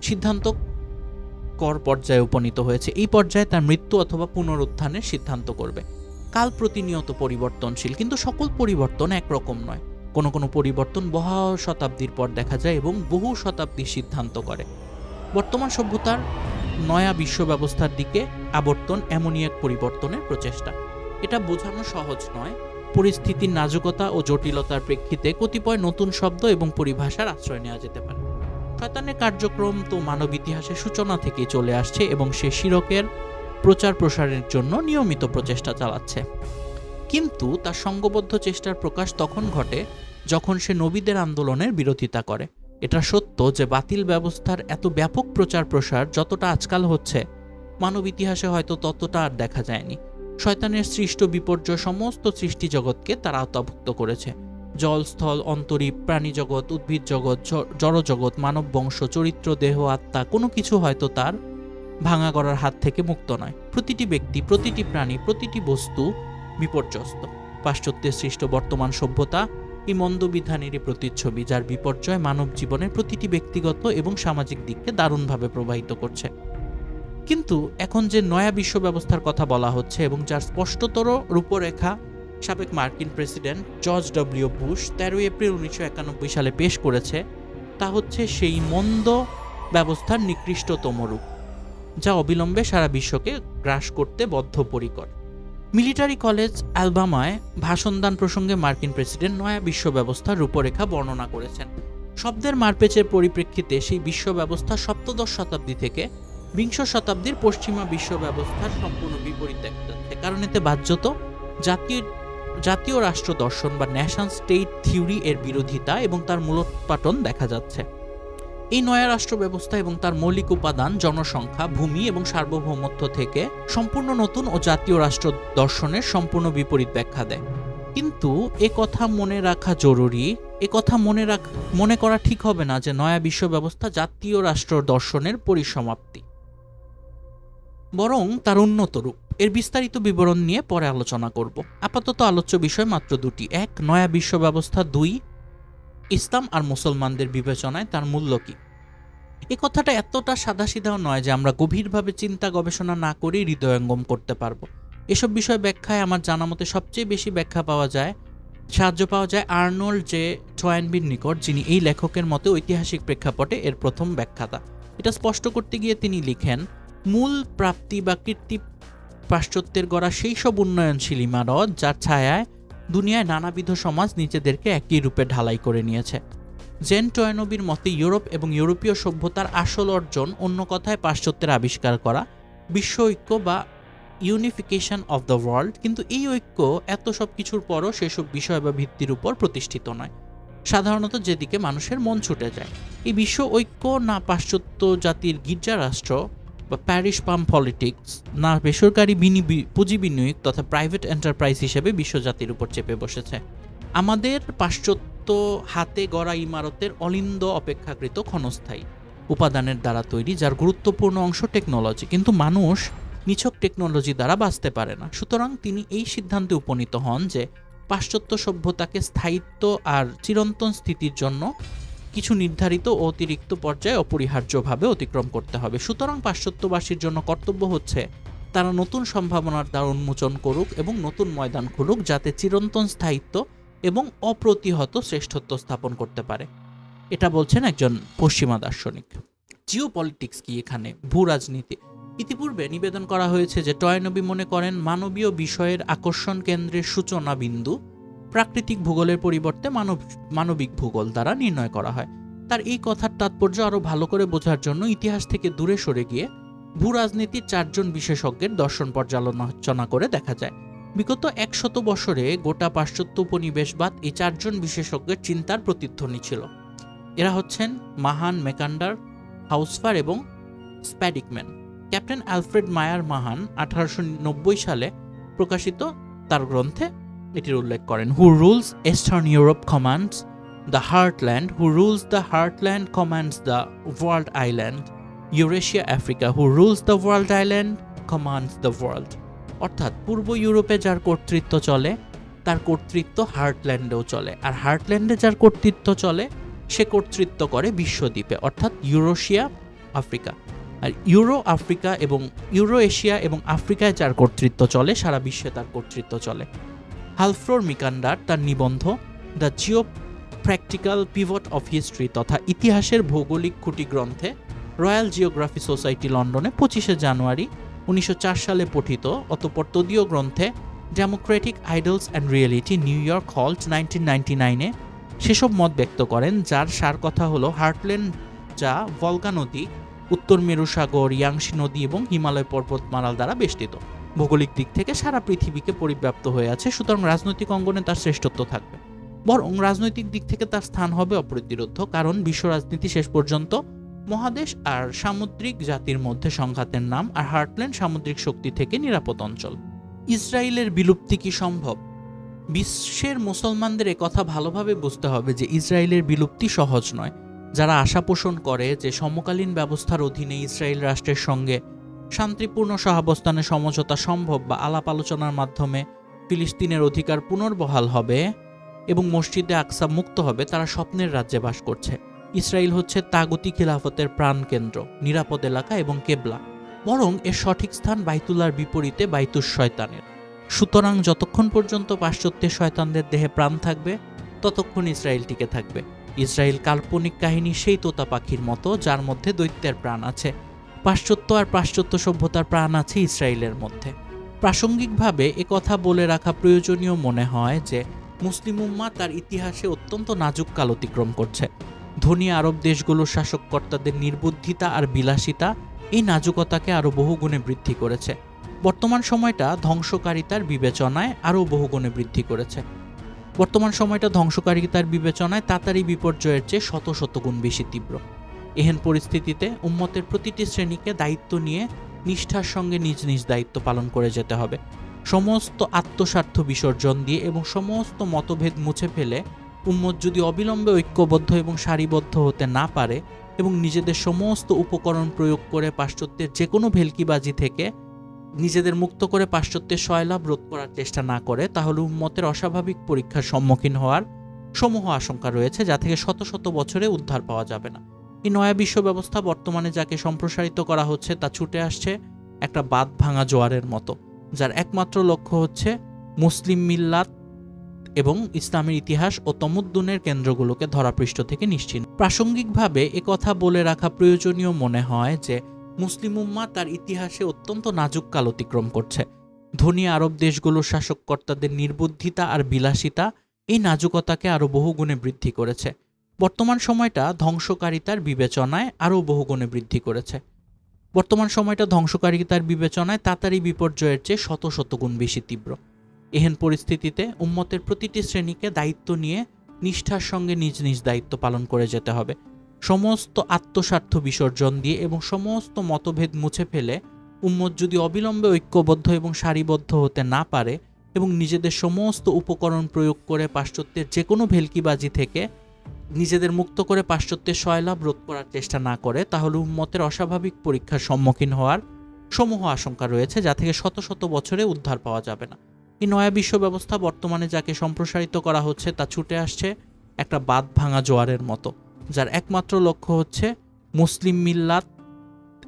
Speaker 1: সিদ্ধান্তকর পর্যায়ে উপনীত হয়েছে। এই পর্যায়ে তার মৃত্যু অথবা পুনরুত্থানের সিদ্ধান্ত করবে। কাল প্রতিনিয়ত পরিবর্তনশীল, কিন্তু সকল পরিবর্তন একরকম নয়। কোনো কোনো পরিবর্তন বহু শতাব্দীর পর দেখা যায় এবং বহু শতাব্দীর সিদ্ধান্ত করে। বর্তমান সভ্যতার নয়া বিশ্ব ব্যবস্থার দিকে আবর্তন এমনই এক পরিবর্তনের প্রচেষ্টা। এটা বোঝানো সহজ নয়। পরিস্থিতির নাজুকতা ও জটিলতার প্রেক্ষিতে কতিপয় নতুন শব্দ এবং পরিভাষার আশ্রয় নেওয়া যেতে পারে। শয়তানের কার্যক্রম তো মানব ইতিহাসের সূচনা থেকেই চলে আসছে এবং সে শিরকের প্রচার প্রসারের জন্য নিয়মিত প্রচেষ্টা চালাচ্ছে। কিন্তু তার সংঘবদ্ধ চেষ্টার প্রকাশ তখন ঘটে যখন সে নবীদের আন্দোলনের বিরোধিতা করে। এটা সত্য যে বাতিল ব্যবস্থার এত ব্যাপক প্রচার প্রসার যতটা আজকাল হচ্ছে, মানব ইতিহাসে হয়তো ততটা আর দেখা যায়নি। শয়তানের সৃষ্ট বিপর্যয় সমস্ত সৃষ্টি জগৎকে তার আওতাভুক্ত করেছে। জল, স্থল, অন্তরীপ, প্রাণী জগৎ, উদ্ভিদ জগৎ, জড়জগৎ, মানব বংশ, চরিত্র, দেহ, আত্মা, কোনো কিছু হয়তো তার ভাঙা গড়ার হাত থেকে মুক্ত নয়। প্রতিটি ব্যক্তি, প্রতিটি প্রাণী, প্রতিটি বস্তু বিপর্যস্ত। পাশ্চাত্যের সৃষ্ট বর্তমান সভ্যতা এই মন্দবিধানেরই প্রতিচ্ছবি, যার বিপর্যয় মানব জীবনের প্রতিটি ব্যক্তিগত এবং সামাজিক দিককে দারুণভাবে প্রবাহিত করছে। কিন্তু এখন যে নয়া বিশ্ব ব্যবস্থার কথা বলা হচ্ছে এবং যার স্পষ্টতর রূপরেখা সাবেক মার্কিন president George W Bush 13 April 1991 সালে পেশ করেছে, তা হচ্ছে সেই মন্দ ব্যবস্থার নিকৃষ্টতম রূপ, যা অবিলম্বে সারা বিশ্বকে গ্রাস করতে বদ্ধপরিকর। মিলিটারি কলেজ অ্যালবামায় ভাষণদান প্রসঙ্গে মার্কিন প্রেসিডেন্ট নয়া বিশ্ব ব্যবস্থার রূপরেখা বর্ণনা করেছেন। শব্দের মারপেচের পরিপ্রেক্ষিতে সেই বিশ্ব ব্যবস্থা সপ্তদশ শতাব্দী থেকে বিংশ শতাব্দীর পশ্চিমা বিশ্ব ব্যবস্থার সম্পূর্ণ বিপরীত দেখা যাচ্ছে, কারণ এতে বাহ্যত জাতীয় রাষ্ট্র দর্শন বা ন্যাশন স্টেট থিওরি এর বিরোধিতা এবং তার মূলোৎপাটন দেখা যাচ্ছে। এই নয়া রাষ্ট্র ব্যবস্থা এবং তার মৌলিক উপাদান জনসংখ্যা, ভূমি এবং সার্বভৌমত্ব থেকে সম্পূর্ণ নতুন ও জাতীয় রাষ্ট্র দর্শনের সম্পূর্ণ বিপরীত ব্যাখ্যা দেয়। কিন্তু এ কথা মনে রাখা জরুরি, এ কথা মনে করা ঠিক হবে না যে নয়া বিশ্ব ব্যবস্থা জাতীয় রাষ্ট্র দর্শনের পরিসমাপ্তি, বরং তার উন্নত রূপ। এর বিস্তারিত বিবরণ নিয়ে পরে আলোচনা করব। আপাতত আলোচ্য বিষয় মাত্র দুটি: এক, নয়া বিশ্ব ব্যবস্থা; দুই, ইসলাম আর মুসলমানদের বিবেচনায় তার মূল্য কি। এ কথাটা এতটা সাদাসিধাও নয় যে আমরা গভীরভাবে চিন্তা গবেষণা না করেই হৃদয়ঙ্গম করতে পারবো। এসব বিষয় ব্যাখ্যায় আমার জানা মতে সবচেয়ে বেশি সাহায্য পাওয়া যায় আর্নল্ড জে টয়েনবির নিকট, যিনি এই লেখকের মতে ঐতিহাসিক প্রেক্ষাপটে এর প্রথম ব্যাখ্যাতা। এটা স্পষ্ট করতে গিয়ে তিনি লিখেন, মূল প্রাপ্তি বা কীর্তি পাশ্চাত্যের গড়া সেই সব উন্নয়নশীল ইমারত যার ছায়ায় দুনিয়ায় নানাবিধ সমাজ নিজেদেরকে একই রূপে ঢালাই করে নিয়েছে। জেন টয়েনবির মতে ইউরোপ এবং ইউরোপীয় সভ্যতার আসল অর্জন, অন্য কথায় পাশ্চাত্যের আবিষ্কার করা বিশ্ব ঐক্য বা ইউনিফিকেশন অফ দ্য ওয়ার্ল্ড। কিন্তু এই ঐক্য এত সব কিছুর পরও সেসব বিষয় বা ভিত্তির উপর প্রতিষ্ঠিত নয়, সাধারণত যেদিকে মানুষের মন ছুটে যায়। এই বিশ্ব ঐক্য না পাশ্চাত্য জাতির গির্জা রাষ্ট্র বা প্যারিস পাম পলিটিক্স, না বেসরকারি পুঁজি বিনিয়োগ তথা প্রাইভেট এন্টারপ্রাইজ হিসেবে বিশ্বজাতির উপর চেপে বসেছে। আমাদের পাশ্চাত্য হাতে গড়া ইমারতের অলিন্দ অপেক্ষাকৃত ক্ষণস্থায়ী উপাদানের দ্বারা তৈরি, যার গুরুত্বপূর্ণ অংশ টেকনোলজি। কিন্তু মানুষ নিছক টেকনোলজি দ্বারা বাঁচতে পারে না। সুতরাং তিনি এই সিদ্ধান্তে উপনীত হন যে পাশ্চাত্য সভ্যতাকে স্থায়িত্ব আর চিরন্তন স্থিতির জন্য কিছু নির্ধারিত ও অতিরিক্ত পর্যায়ে অপরিহার্যভাবে অতিক্রম করতে হবে। সুতরাং পাশ্চাত্যবাসীর জন্য কর্তব্য হচ্ছে তারা নতুন সম্ভাবনার দ্বার উন্মোচন করুক এবং নতুন ময়দান খুলুক, যাতে চিরন্তন স্থায়িত্ব এবং অপ্রতিহত শ্রেষ্ঠত্ব স্থাপন করতে পারে। এটা বলছেন একজন পশ্চিমা দার্শনিক। জিওপলিটিক্স কি এখানে? ভূ রাজনীতি। ইতিপূর্বে নিবেদন করা হয়েছে যে টয়নবী মনে করেন মানবীয় বিষয়ের আকর্ষণ কেন্দ্রের সূচনা বিন্দু প্রাকৃতিক ভূগোলের পরিবর্তে মানবিক ভূগোল দ্বারা নির্ণয় করা হয়। তার এই কথার তাৎপর্য আরও ভালো করে বোঝার জন্য ইতিহাস থেকে দূরে সরে গিয়ে ভূ রাজনীতির 4 জন বিশেষজ্ঞের দর্শন পর্যালোচনা করে দেখা যায়। বিগত 100 বছরে গোটা পাশ্চাত্য উপনিবেশবাদ এই 4 জন বিশেষজ্ঞের চিন্তার প্রতিধ্বনি ছিল। এরা হচ্ছেন মাহান, মেকান্ডার, হাউসফার এবং স্প্যাডিকম্যান। ক্যাপ্টেন অ্যালফ্রেড মায়ার মাহান 1890 সালে প্রকাশিত তার গ্রন্থে এটির উল্লেখ করেন। Who rules Eastern Europe commands the heartland, who rules the heartland commands the world island, Eurasia Africa, who rules the world island commands the world. অর্থাৎ পূর্ব ইউরোপে যার কর্তৃত্ব চলে তার কর্তৃত্ব হার্টল্যান্ডেও চলে, আর হার্টল্যান্ডে যার কর্তৃত্ব চলে সে কর্তৃত্ব করে বিশ্বদ্বীপে, অর্থাৎ ইউরেশিয়া আফ্রিকা। আর ইউরো আফ্রিকা এবং ইউরো এশিয়া এবং আফ্রিকায় যার কর্তৃত্ব চলে সারা বিশ্বে তার কর্তৃত্ব চলে। হালফ্রোর মিকান্ডার তার নিবন্ধ the Jio practical pivot of history তথা ইতিহাসের ভৌগোলিক খুঁটি গ্রন্থে রয়্যাল জিওগ্রাফি সোসাইটি লন্ডনে 25শে জানুয়ারি 1904 সালে পঠিত অতঃপর তদীয় গ্রন্থে democratic idols and reality New York Holt 1999-এ সেসব মত ব্যক্ত করেন, যার সার কথা হলো হার্টল্যান্ড যা ভলগা নদী, উত্তর মেরু সাগর, ইয়াংশি নদী এবং হিমালয় পর্বতমালার দ্বারা বেষ্টিত, ভৌগোলিক দিক থেকে সারা পৃথিবীকে পরিব্যাপ্ত হয়ে আছে। সুতরাং রাজনৈতিক অঙ্গনে তার শ্রেষ্ঠত্ব থাকবে, বরং রাজনৈতিক দিক থেকে তার স্থান হবে অপ্রতিরোধ্য, কারণ বিশ্ব রাজনীতি শেষ পর্যন্ত মহাদেশ আর সামুদ্রিক জাতির মধ্যে সংঘাতের নাম, আর হার্টল্যান্ড সামুদ্রিক শক্তি থেকে নিরাপদ অঞ্চল। ইসরায়েলের বিলুপ্তি কি সম্ভব? বিশ্বের মুসলমানদের কথা ভালোভাবে বুঝতে হবে যে ইসরায়েলের বিলুপ্তি সহজ নয়। যারা আশা পোষণ করে যে সমকালীন ব্যবস্থার অধীনে ইসরায়েল রাষ্ট্রের সঙ্গে শান্তিপূর্ণ সহাবস্থানে সমঝোতা সম্ভব বা আলাপ আলোচনার মাধ্যমে ফিলিস্তিনের অধিকার পুনর্বহাল হবে এবং মসজিদে আকসা মুক্ত হবে, তারা স্বপ্নের রাজ্যে বাস করছে। ইসরায়েল হচ্ছে তাগুতি খিলাফতের প্রাণকেন্দ্র, নিরাপদ এলাকা এবং কেবলা, বরং এর সঠিক স্থান বাইতুল্লাহর বিপরীতে বাইতুস শয়তানের। সুতরাং যতক্ষণ পর্যন্ত পাশ্চাত্যের শয়তানদের দেহে প্রাণ থাকবে ততক্ষণ ইসরায়েল টিকে থাকবে। ইসরায়েল কাল্পনিক কাহিনী সেই তোতা পাখির মতো যার মধ্যে দৈত্যের প্রাণ আছে। পাশ্চাত্য আর পাশ্চাত্য সভ্যতার প্রাণ আছে ইসরায়েলের মধ্যে। প্রাসঙ্গিকভাবে কথা বলে রাখা প্রয়োজনীয় মনে হয় যে মুসলিম উম্মাহ তার ইতিহাসে অত্যন্ত নাজুক কাল অতিক্রম করছে। ধনী আরব দেশগুলোর শাসককর্তাদের নির্বুদ্ধিতা আর বিলাসিতা এই নাজুকতাকে আরও বহুগুণে বৃদ্ধি করেছে। বর্তমান সময়টা ধ্বংসকারিতার বিবেচনায় আরও বহুগুণে বৃদ্ধি করেছে। বর্তমান সময়টা ধ্বংসকারিতার বিবেচনায় তাড়াতাড়ি বিপর্যয়ের চেয়ে শত শত গুণ বেশি তীব্র। এহেন পরিস্থিতিতে উম্মতের প্রতিটি শ্রেণীকে দায়িত্ব নিয়ে নিষ্ঠার সঙ্গে নিজ নিজ দায়িত্ব পালন করে যেতে হবে। সমস্ত আত্মস্বার্থ বিসর্জন দিয়ে এবং সমস্ত মতভেদ মুছে ফেলে উম্মত যদি অবিলম্বে ঐক্যবদ্ধ এবং সারিবদ্ধ হতে না পারে এবং নিজেদের সমস্ত উপকরণ প্রয়োগ করে পাশ্চাত্যের যে কোনো ভেলকিবাজি থেকে নিজেদের মুক্ত করে পাশ্চাত্যের সয়লাভ রোধ করার চেষ্টা না করে, তাহলে উম্মতের অস্বাভাবিক পরীক্ষার সম্মুখীন হওয়ার সমূহ আশঙ্কা রয়েছে, যা থেকে শত শত বছরে উদ্ধার পাওয়া যাবে না। এই নয়া বিশ্ব ব্যবস্থা বর্তমানে যাকে সম্প্রসারিত করা হচ্ছে তা ছুটে আসছে একটা বাঁধ ভাঙা জোয়ারের মতো, যার একমাত্র লক্ষ্য হচ্ছে মুসলিম মিল্লাত এবং ইসলামের ইতিহাস ও তমুদ্দুনের কেন্দ্রগুলোকে ধরাপৃষ্ঠ থেকে নিশ্চিহ্ন। প্রাসঙ্গিকভাবে কথা বলে রাখা প্রয়োজনীয় মনে হয় যে মুসলিম উম্মাহ তার ইতিহাসে অত্যন্ত নাজুক কাল অতিক্রম করছে। ধনী আরব দেশগুলোর শাসককর্তাদের নির্বুদ্ধিতা আর বিলাসিতা এই নাজুকতাকে আরও বহুগুণে বৃদ্ধি করেছে। বর্তমান সময়টা ধ্বংসকারিতার বিবেচনায় আরও বহুগুণে বৃদ্ধি করেছে। বর্তমান সময়টা ধ্বংসকারিতার বিবেচনায় তাড়াতাড়ি বিপর্যয়ের চেয়ে শত শত গুণ বেশি তীব্র। এহেন পরিস্থিতিতে উম্মতের প্রতিটি শ্রেণীকে দায়িত্ব নিয়ে নিষ্ঠার সঙ্গে নিজ নিজ দায়িত্ব পালন করে যেতে হবে। সমস্ত আত্মস্বার্থ বিসর্জন দিয়ে এবং সমস্ত মতভেদ মুছে ফেলে উম্মত যদি অবিলম্বে ঐক্যবদ্ধ এবং সারিবদ্ধ হতে না পারে এবং নিজেদের সমস্ত উপকরণ প্রয়োগ করে পাশ্চাত্যের যে কোনো ভেলকিবাজি থেকে নিজেদের মুক্ত করে পাশ্চাত্যের সয়লাভ রোধ করার চেষ্টা না করে, তাহলে উম্মতের অস্বাভাবিক পরীক্ষার সম্মুখীন হওয়ার সমূহ আশঙ্কা রয়েছে যা থেকে শত শত বছরে উদ্ধার পাওয়া যাবে না। এই নয়া বিশ্ব ব্যবস্থা বর্তমানে যাকে সম্প্রসারিত করা হচ্ছে তা ছুটে আসছে একটা বাঁধ ভাঙা জোয়ারের মতো, যার একমাত্র লক্ষ্য হচ্ছে মুসলিম মিল্লাত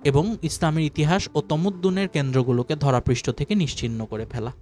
Speaker 1: এবং ইসলামের ইতিহাস ও তমুদ্দুনের কেন্দ্রগুলোকে ধরাপৃষ্ঠ থেকে নিশ্চিহ্ন করে ফেলা।